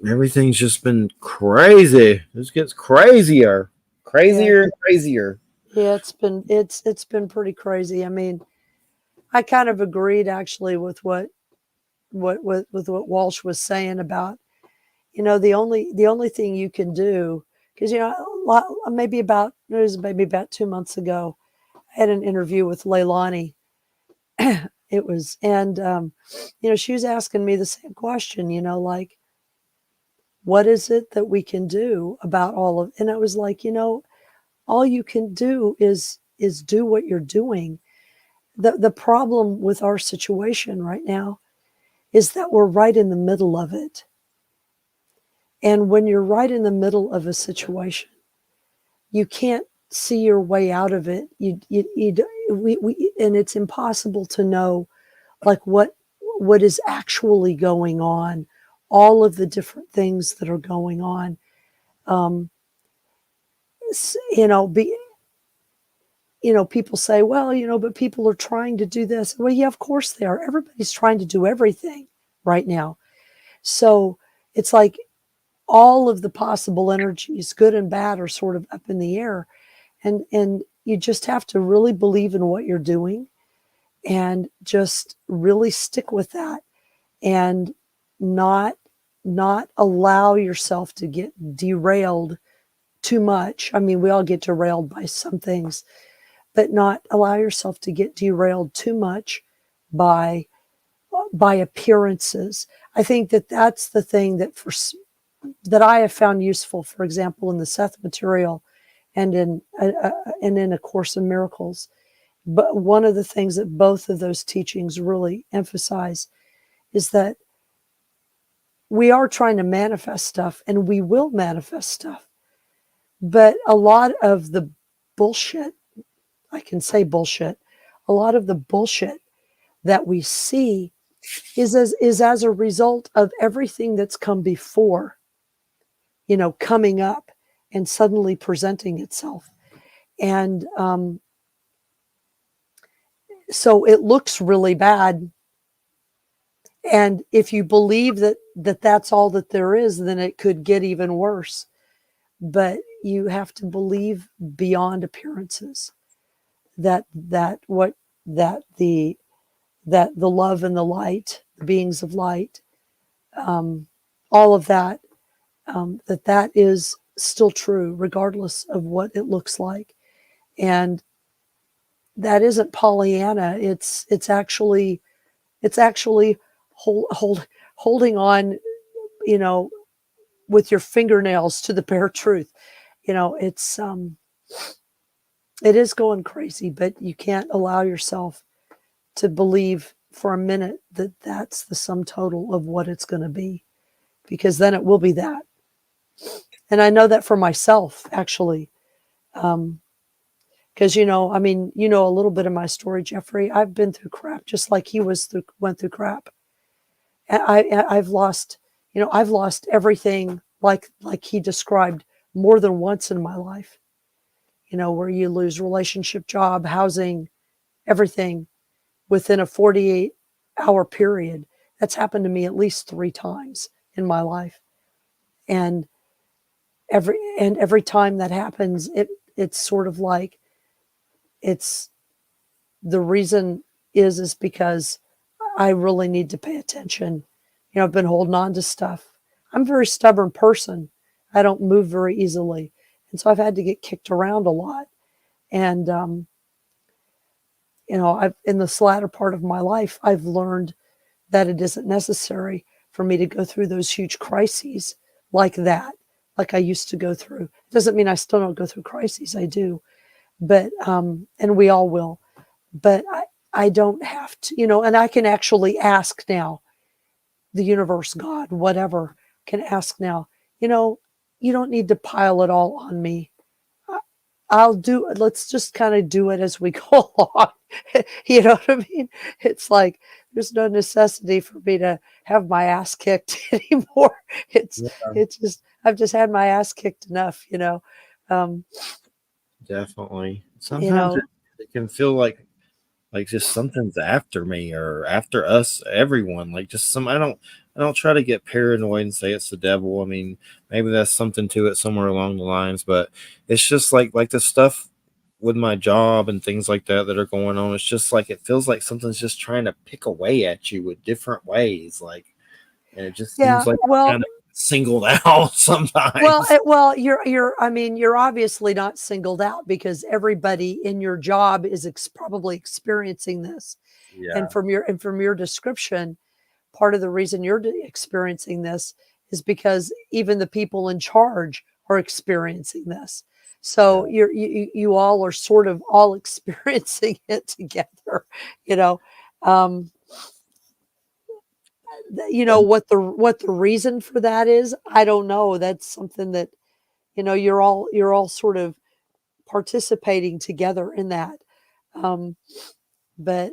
Speaker 1: Everything's just been crazy. This gets crazier, crazier and crazier.
Speaker 2: Yeah, it's been pretty crazy. I mean, I kind of agreed actually with what Walsh was saying about, the only thing you can do, because maybe about it was maybe about 2 months ago, I had an interview with Leilani. It was, and she was asking me the same question, like, what is it that we can do about all of, and I was like, all you can do is do what you're doing. The problem with our situation right now is that we're right in the middle of it. And when you're right in the middle of a situation, you can't see your way out of it. And it's impossible to know like what is actually going on, all of the different things that are going on. You know, people say, well, but people are trying to do this. Well, yeah, of course they are. Everybody's trying to do everything right now. So it's like all of the possible energies, good and bad, are sort of up in the air. And you just have to really believe in what you're doing and just really stick with that and not allow yourself to get derailed too much. I mean, we all get derailed by some things, but not allow yourself to get derailed too much by appearances. I think that that's the thing that I have found useful, for example, in the Seth material and in A Course in Miracles. But one of the things that both of those teachings really emphasize is that we are trying to manifest stuff, and we will manifest stuff. But a lot of the bullshit, I can say bullshit, a lot of the bullshit that we see is as a result of everything that's come before, coming up and suddenly presenting itself. And so it looks really bad. And if you believe that that's all that there is, then it could get even worse. But you have to believe beyond appearances that the love and the light, the beings of light, all of that, that is still true, regardless of what it looks like. And that isn't Pollyanna. It's actually holding on, with your fingernails to the bare truth. It's it is going crazy, but you can't allow yourself to believe for a minute that that's the sum total of what it's going to be, because then it will be that. And I know that for myself, actually, because I mean, a little bit of my story, Jeffrey. I've been through crap, just like he went through crap. And I've lost, I've lost everything, like he described, more than once in my life. Where you lose relationship, job, housing, everything within a 48-hour period. That's happened to me at least 3 times in my life. And every time that happens, it's sort of like, it's the reason is because I really need to pay attention. I've been holding on to stuff. I'm a very stubborn person. I don't move very easily. And so I've had to get kicked around a lot. And, I've, in the latter part of my life, I've learned that it isn't necessary for me to go through those huge crises like that, like I used to go through. It doesn't mean I still don't go through crises. I do. But, and we all will. But I don't have to, and I can actually ask now, the universe, God, whatever, can ask now, don't need to pile it all on me. Let's just kind of do it as we go along. You know what I mean? It's like, there's no necessity for me to have my ass kicked anymore.
Speaker 1: Yeah,
Speaker 2: It's just, I've just had my ass kicked enough, um,
Speaker 1: definitely.
Speaker 2: you
Speaker 1: Sometimes
Speaker 2: know,
Speaker 1: it can feel like just something's after me or after us, everyone. Like just I don't try to get paranoid and say it's the devil. I mean, maybe that's something to it somewhere along the lines, but it's just like the stuff with my job and things like that are going on. It's just like it feels like something's just trying to pick away at you with different ways. Like, and it just
Speaker 2: yeah,
Speaker 1: seems like I'm
Speaker 2: well,
Speaker 1: kind of singled out sometimes.
Speaker 2: I mean, you're obviously not singled out because everybody in your job is probably experiencing this.
Speaker 1: Yeah.
Speaker 2: And from your description, part of the reason you're experiencing this is because even the people in charge are experiencing this. So
Speaker 1: Yeah.
Speaker 2: you all are sort of all experiencing it together, you know. Um,
Speaker 1: And
Speaker 2: what the reason for that is, I don't know. That's something that, you're all sort of participating together in that. Um, but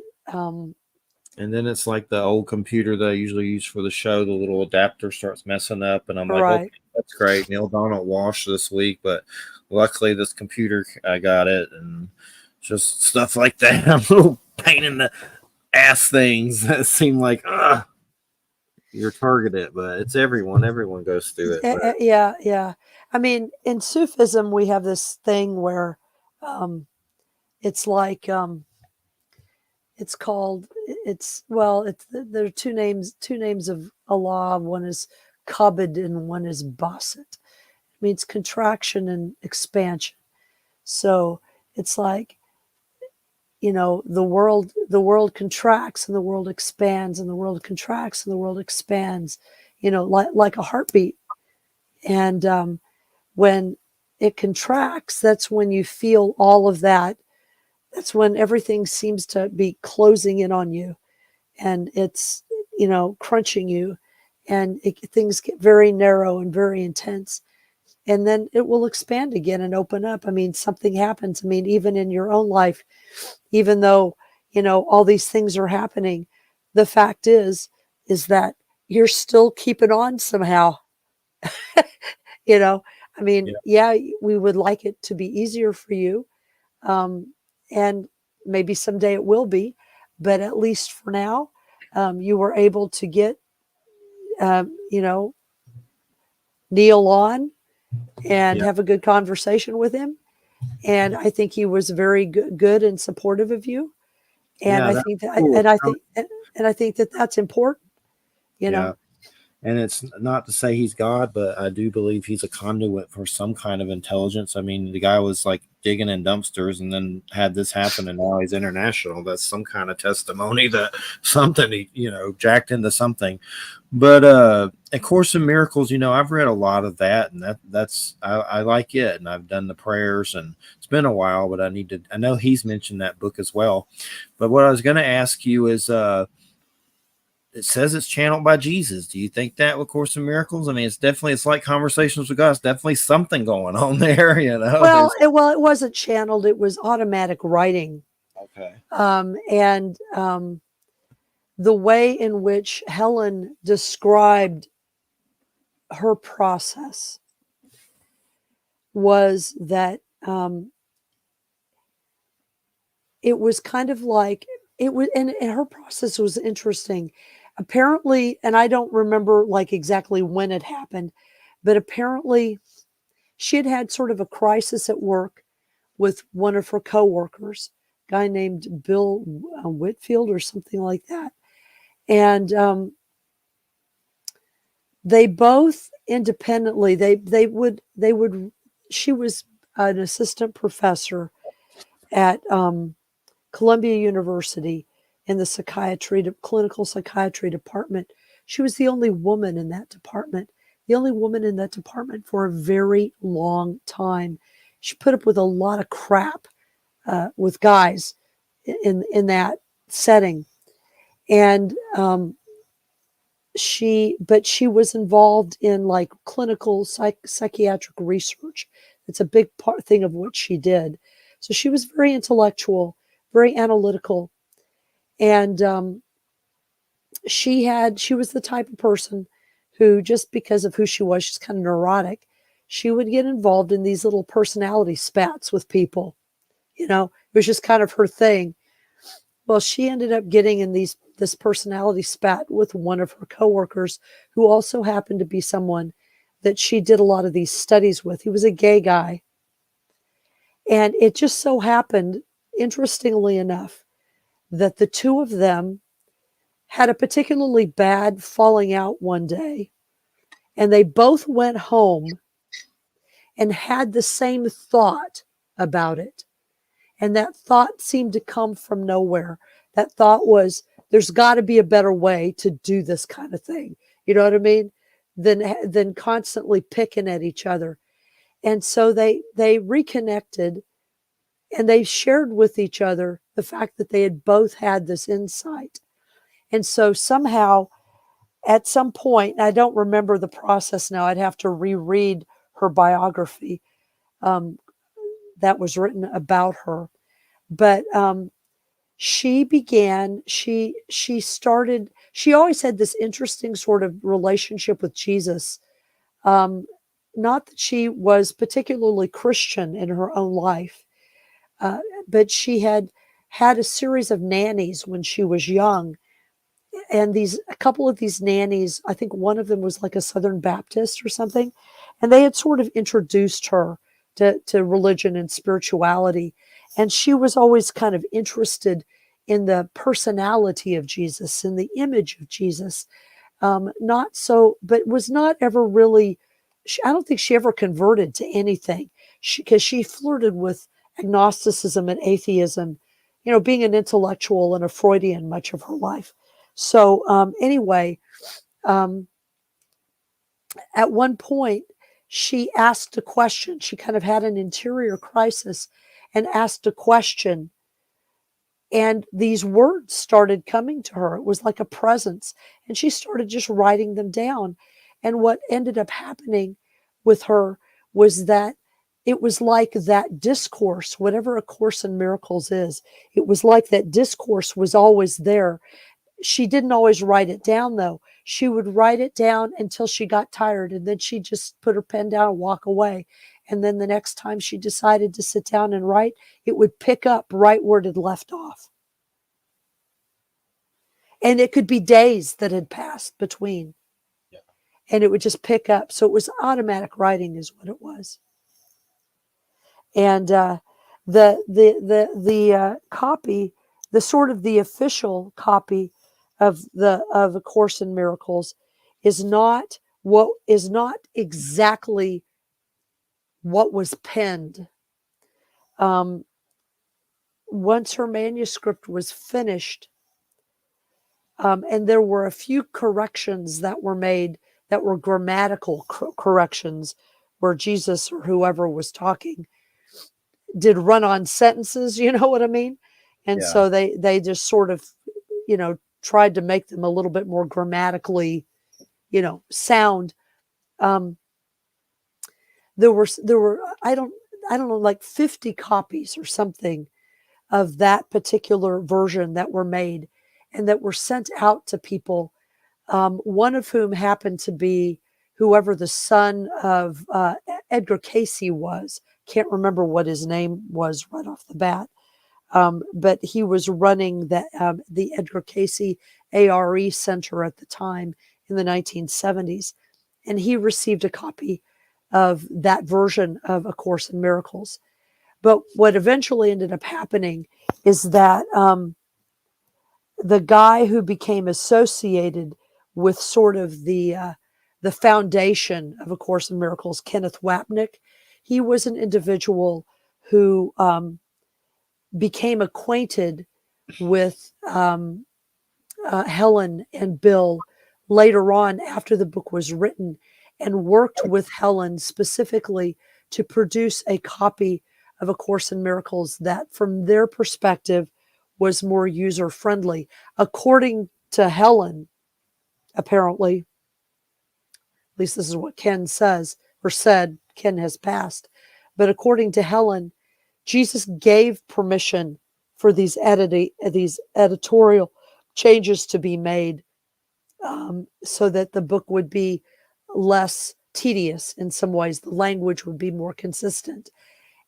Speaker 1: And then it's like the old computer that I usually use for the show. The little adapter starts messing up, and I'm like,
Speaker 2: right.
Speaker 1: okay, that's great. Neil Donald Walsh this week, but luckily this computer, I got it, and just stuff like that. Little pain in the ass things that seem like, you're targeted, but it's everyone. Everyone goes through it. But
Speaker 2: Yeah, yeah. I mean, in Sufism, we have this thing where um, it's like it's called there are two names of Allah. One is Kabid and one is Basit. It means contraction and expansion. So it's like, the world contracts and the world expands and the world contracts and the world expands, like a heartbeat. And when it contracts, that's when you feel all of that. That's when everything seems to be closing in on you, and it's, crunching you, and things get very narrow and very intense. And then it will expand again and open up. I mean, something happens. I mean, even in your own life, even though, all these things are happening, the fact is that you're still keeping on somehow. you know I mean,
Speaker 1: yeah,
Speaker 2: yeah, we would like it to be easier for you, um, and maybe someday it will be, but at least for now, you were able to get, um, you know Neil on and
Speaker 1: yeah,
Speaker 2: have a good conversation with him. And I think he was very good and supportive of you. And
Speaker 1: yeah.
Speaker 2: I
Speaker 1: That's
Speaker 2: think that
Speaker 1: cool.
Speaker 2: and I think and I think that that's important, you
Speaker 1: Yeah.
Speaker 2: know
Speaker 1: And it's not to say he's God, but I do believe he's a conduit for some kind of intelligence. I mean, the guy was like digging in dumpsters and then had this happen, and now he's international. That's some kind of testimony that something he, jacked into something. But A Course in Miracles, I've read a lot of that, and I like it, and I've done the prayers, and it's been a while, but I know he's mentioned that book as well. But what I was going to ask you is, it says it's channeled by Jesus. Do you think that with Course in Miracles? I mean, it's like Conversations with God. It's definitely something going on there, There's
Speaker 2: it wasn't channeled, it was automatic writing.
Speaker 1: okay.
Speaker 2: And the way in which Helen described her process was that, it was kind of like it was, and her process was interesting. Apparently, and I don't remember like exactly when it happened, but apparently she had had sort of a crisis at work with one of her coworkers, a guy named Bill Whitfield or something like that. And they both independently, they would she was an assistant professor at Columbia University in the clinical psychiatry department. She was the only woman in that department, for a very long time. She put up with a lot of crap with guys in that setting. And but she was involved in like clinical psychiatric research. It's a big thing of what she did. So she was very intellectual, very analytical, and she was the type of person who, just because of who she was, she's kind of neurotic. She would get involved in these little personality spats with people. It was just kind of her thing. Well, she ended up getting in this personality spat with one of her coworkers, who also happened to be someone that she did a lot of these studies with. He was a gay guy. And it just so happened, interestingly enough, that the two of them had a particularly bad falling out one day. And they both went home and had the same thought about it. And that thought seemed to come from nowhere. That thought was, there's got to be a better way to do this kind of thing. You know what I mean? Than constantly picking at each other. And so they reconnected, and they shared with each other the fact that they had both had this insight. And so somehow, at some point, I don't remember the process now, I'd have to reread her biography that was written about her. But she always had this interesting sort of relationship with Jesus. Not that she was particularly Christian in her own life, but she had a series of nannies when she was young. And a couple of these nannies, I think one of them was like a Southern Baptist or something, and they had sort of introduced her to religion and spirituality. And she was always kind of interested in the personality of Jesus, in the image of Jesus. But was not ever really, I don't think she ever converted to anything, because she flirted with agnosticism and atheism, being an intellectual and a Freudian much of her life. So anyway, at one point, she asked a question. She kind of had an interior crisis and asked a question. And these words started coming to her. It was like a presence. And she started just writing them down. And what ended up happening with her was that it was like that discourse, whatever A Course in Miracles is, it was like that discourse was always there. She didn't always write it down, though. She would write it down until she got tired, and then she'd just put her pen down and walk away. And then the next time she decided to sit down and write, it would pick up right where it had left off. And it could be days that had passed between. Yeah. And it would just pick up. So it was automatic writing is what it was. And the copy, the sort of the official copy of A Course in Miracles is not exactly what was penned. Once her manuscript was finished, and there were a few corrections that were made that were grammatical corrections, where Jesus or whoever was talking did run-on sentences, you know what I mean? And
Speaker 1: Yeah.
Speaker 2: so they just sort of, tried to make them a little bit more grammatically, sound. There were I don't know, like 50 copies or something of that particular version that were made and that were sent out to people. One of whom happened to be whoever the son of Edgar Casey was. Can't remember what his name was right off the bat. But he was running the Edgar Casey ARE Center at the time in the 1970s. And he received a copy of that version of A Course in Miracles. But what eventually ended up happening is that the guy who became associated with sort of the foundation of A Course in Miracles, Kenneth Wapnick, he was an individual who became acquainted with Helen and Bill later on after the book was written, and worked with Helen specifically to produce a copy of A Course in Miracles that, from their perspective, was more user-friendly. According to Helen, apparently. At least this is what Ken says or said. Ken has passed. But according to Helen, Jesus gave permission for these editorial changes to be made, so that the book would be less tedious in some ways. The language would be more consistent.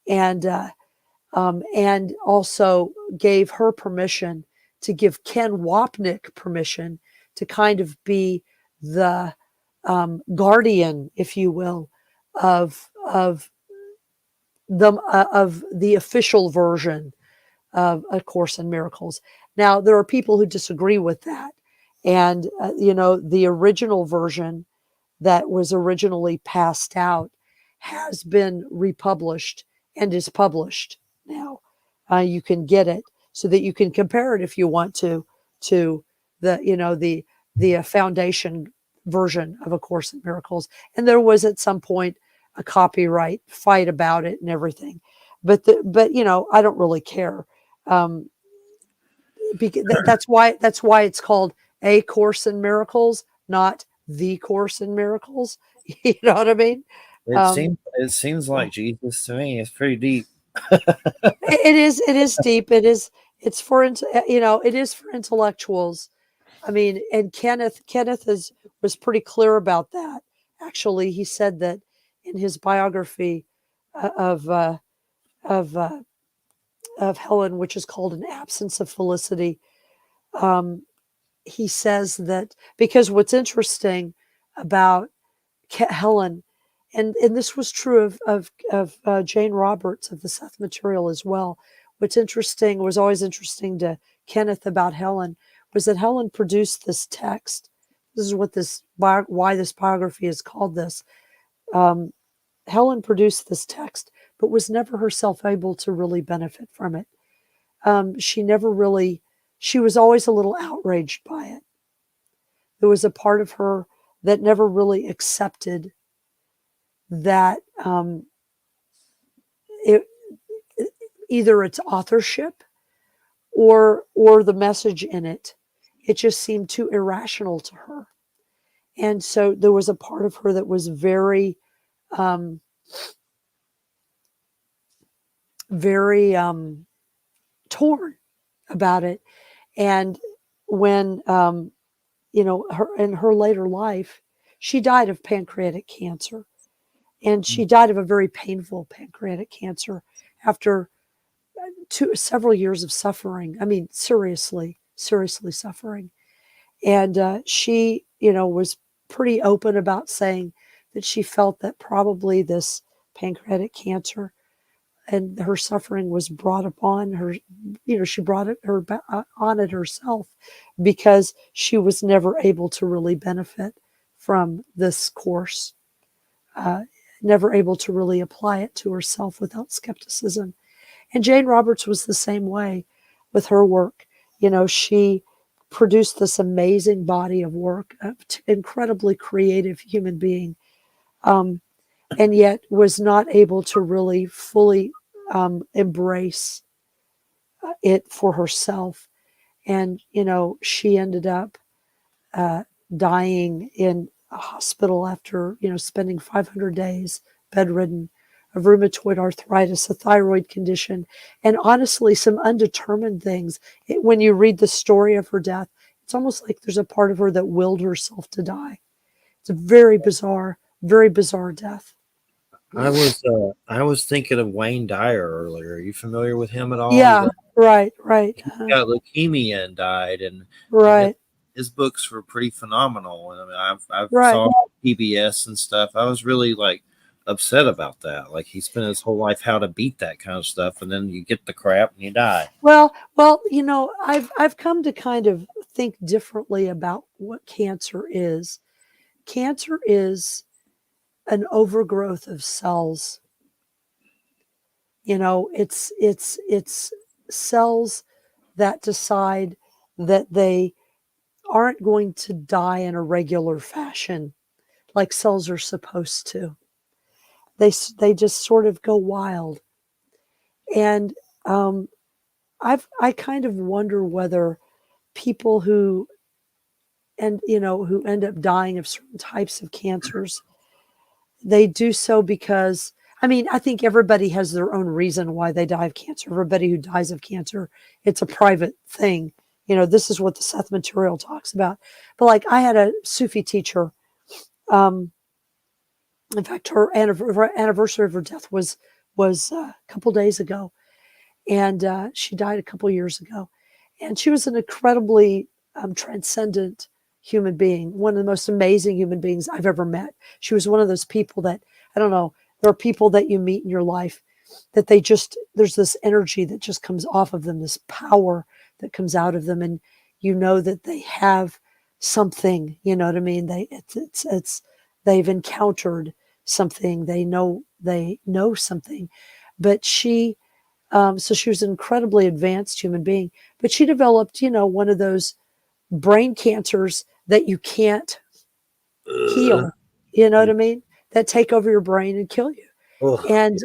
Speaker 2: And also gave her permission to give Ken Wapnick permission to kind of be the guardian, if you will, of the official version of A Course in Miracles. Now, there are people who disagree with that, and the original version that was originally passed out has been republished and is published now. You can get it so that you can compare it if you want to the foundation version of A Course in Miracles. And there was at some point a copyright fight about it and everything, but I don't really care. Because that's why it's called A Course in Miracles, not The Course in Miracles. You know what I mean?
Speaker 1: It seems like Jesus to me. It's pretty deep.
Speaker 2: It is deep. It's for it is for intellectuals. I mean, and Kenneth was pretty clear about that. Actually, he said that in his biography of of uh, of Helen, which is called An Absence of Felicity. He says that because what's interesting about Helen, and this was true of Jane Roberts of the Seth Material as well. What's interesting was always interesting to Kenneth about Helen was that Helen produced this text. This is what why this biography is called this. Helen produced this text, but was never herself able to really benefit from it. She was always a little outraged by it. There was a part of her that never really accepted that either its authorship or the message in it. It just seemed too irrational to her. And so there was a part of her that was very, very torn about it. And when, her in her later life, she died of pancreatic cancer. And she died of a very painful pancreatic cancer after several years of suffering. I mean, seriously suffering. And she, was pretty open about saying that she felt that probably this pancreatic cancer and her suffering was brought upon her. She brought it on it herself because she was never able to really benefit from this course, never able to really apply it to herself without skepticism. And Jane Roberts was the same way with her work. She produced this amazing body of work, incredibly creative human being, and yet was not able to really fully embrace it for herself. And, she ended up dying in a hospital after, spending 500 days bedridden of rheumatoid arthritis, a thyroid condition, and honestly, some undetermined things. When you read the story of her death, it's almost like there's a part of her that willed herself to die. It's a very bizarre death.
Speaker 1: I was thinking of Wayne Dyer earlier. Are you familiar with him at all?
Speaker 2: Yeah, right.
Speaker 1: He got leukemia and died, and
Speaker 2: Right.
Speaker 1: his books were pretty phenomenal. And I mean, I've
Speaker 2: Right.
Speaker 1: saw PBS and stuff. I was really upset about that. Like he spent his whole life how to beat that kind of stuff, and then you get the crap and you die.
Speaker 2: Well, I've come to kind of think differently about what cancer is. Cancer is an overgrowth of cells. It's cells that decide that they aren't going to die in a regular fashion like cells are supposed to. They just sort of go wild. And I kind of wonder whether people who and who end up dying of certain types of cancers, they do so because, I mean, I think everybody has their own reason why they die of cancer. Everybody who dies of cancer, it's a private thing. This is what the Seth material talks about. But like, I had a Sufi teacher. In fact, her anniversary of her death was a couple days ago, and she died a couple years ago. And she was an incredibly transcendent human being, one of the most amazing human beings I've ever met. She was one of those people that, I don't know, there are people that you meet in your life that there's this energy that just comes off of them, this power that comes out of them. And that they have something, you know what I mean? They've encountered something, they know something. But so she was an incredibly advanced human being, but she developed, one of those brain cancers that you can't heal, you know what I mean? That take over your brain and kill you.
Speaker 1: Ugh.
Speaker 2: And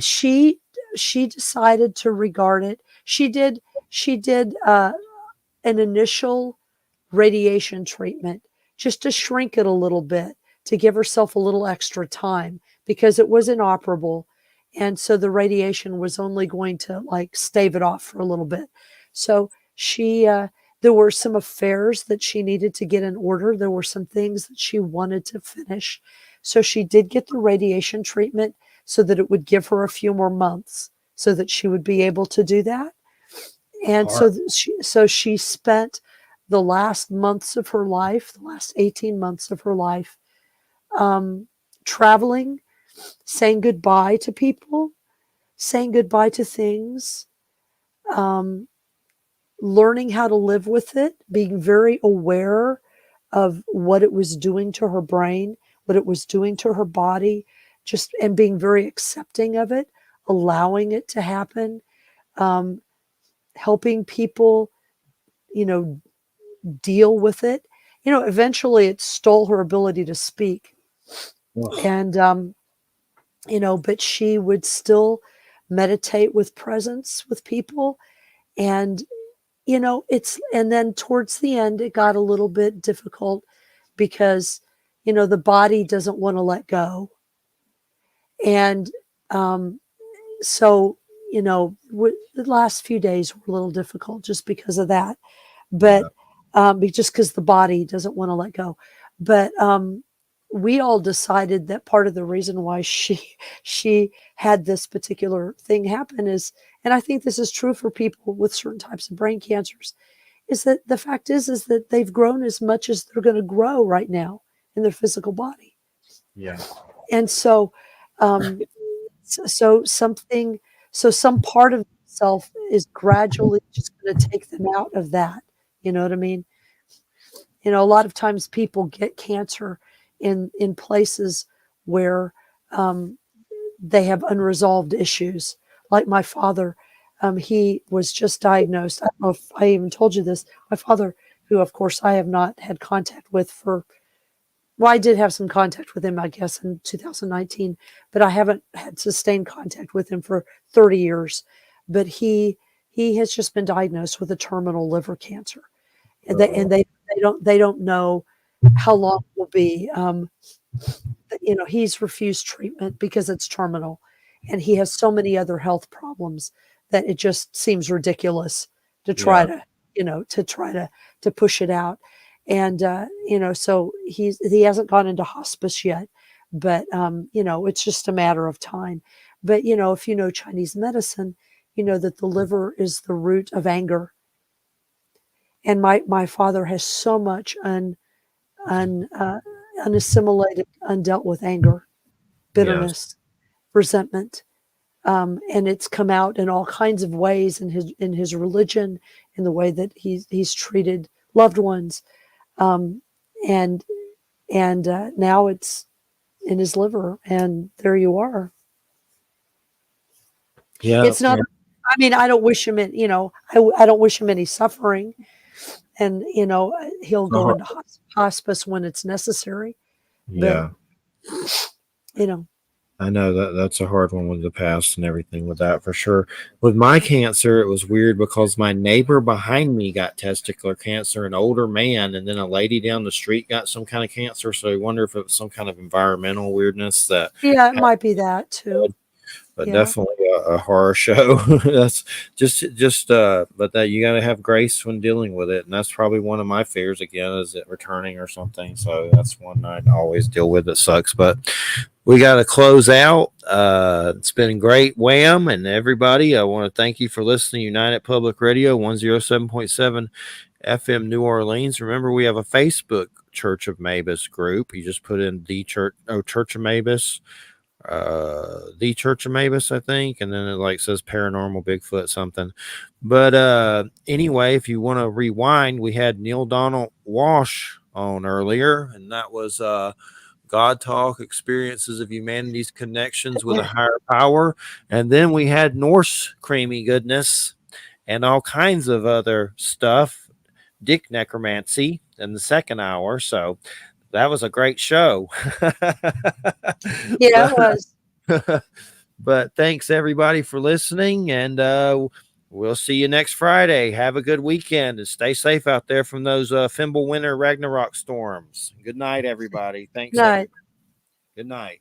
Speaker 2: she decided to regard it. She did an initial radiation treatment just to shrink it a little bit, to give herself a little extra time, because it was inoperable. And so the radiation was only going to like stave it off for a little bit. So there were some affairs that she needed to get in order. There were some things that she wanted to finish. So she did get the radiation treatment so that it would give her a few more months so that she would be able to do that. And so she spent the last months of her life, the last 18 months of her life, traveling, saying goodbye to people, saying goodbye to things, learning how to live with it, being very aware of what it was doing to her brain, what it was doing to her body, and being very accepting of it, allowing it to happen, helping people, deal with it. Eventually it stole her ability to speak. And, but she would still meditate with presence with people. And, and then towards the end, it got a little bit difficult because, the body doesn't want to let go. And so, the last few days were a little difficult just because of that. But just because the body doesn't want to let go. But we all decided that part of the reason why she had this particular thing happen is, and I think this is true for people with certain types of brain cancers, is that the fact is that they've grown as much as they're going to grow right now in their physical body.
Speaker 1: Yeah.
Speaker 2: And so, so some part of self is gradually just going to take them out of that. You know what I mean? A lot of times people get cancer in places where they have unresolved issues. Like my father, he was just diagnosed. I don't know if I even told you this. My father, who of course I have not had contact with I did have some contact with him, I guess, in 2019, but I haven't had sustained contact with him for 30 years. But he has just been diagnosed with a terminal liver cancer. And they don't know how long it will be. He's refused treatment because it's terminal, and he has so many other health problems that it just seems ridiculous to try to push it out. And so he hasn't gone into hospice yet, but it's just a matter of time. But if you know Chinese medicine, you know that the liver is the root of anger. And my father has so much unassimilated, undealt with anger, bitterness, resentment, and it's come out in all kinds of ways in his religion, in the way that he's treated loved ones, and now it's in his liver, and there you are.
Speaker 1: Yeah.
Speaker 2: It's not. I mean, I don't wish him I don't wish him any suffering. And, he'll go into hospice when it's necessary.
Speaker 1: Yeah.
Speaker 2: But,
Speaker 1: I know that's a hard one with the past and everything with that for sure. With my cancer, it was weird because my neighbor behind me got testicular cancer, an older man, and then a lady down the street got some kind of cancer. So I wonder if it was some kind of environmental weirdness that
Speaker 2: Yeah, it might be that too.
Speaker 1: but
Speaker 2: Yeah.
Speaker 1: definitely a horror show. That's but that you got to have grace when dealing with it, and that's probably one of my fears again, is it returning or something. So that's one I always deal with. It sucks, but we got to close out. It's been great, Wham, and everybody. I want to thank you for listening. United Public Radio 107.7 FM New Orleans. Remember, we have a Facebook Church of Mabus group. You just put in Church of Mabus, the Church of Mabus, I think, and then it like says paranormal Bigfoot something. But anyway, if you want to rewind, we had Neale Donald Walsch on earlier, and that was GodTalk, Experiences of Humanity's Connections with a Higher Power. And then we had Norse creamy goodness and all kinds of other stuff, Dick Necromancy in the second hour. So that was a great show.
Speaker 2: Yeah, it was.
Speaker 1: But thanks everybody for listening, and we'll see you next Friday. Have a good weekend and stay safe out there from those Fimbulwinter Ragnarok storms. Good night, everybody. Thanks.
Speaker 2: Night.
Speaker 1: Good night.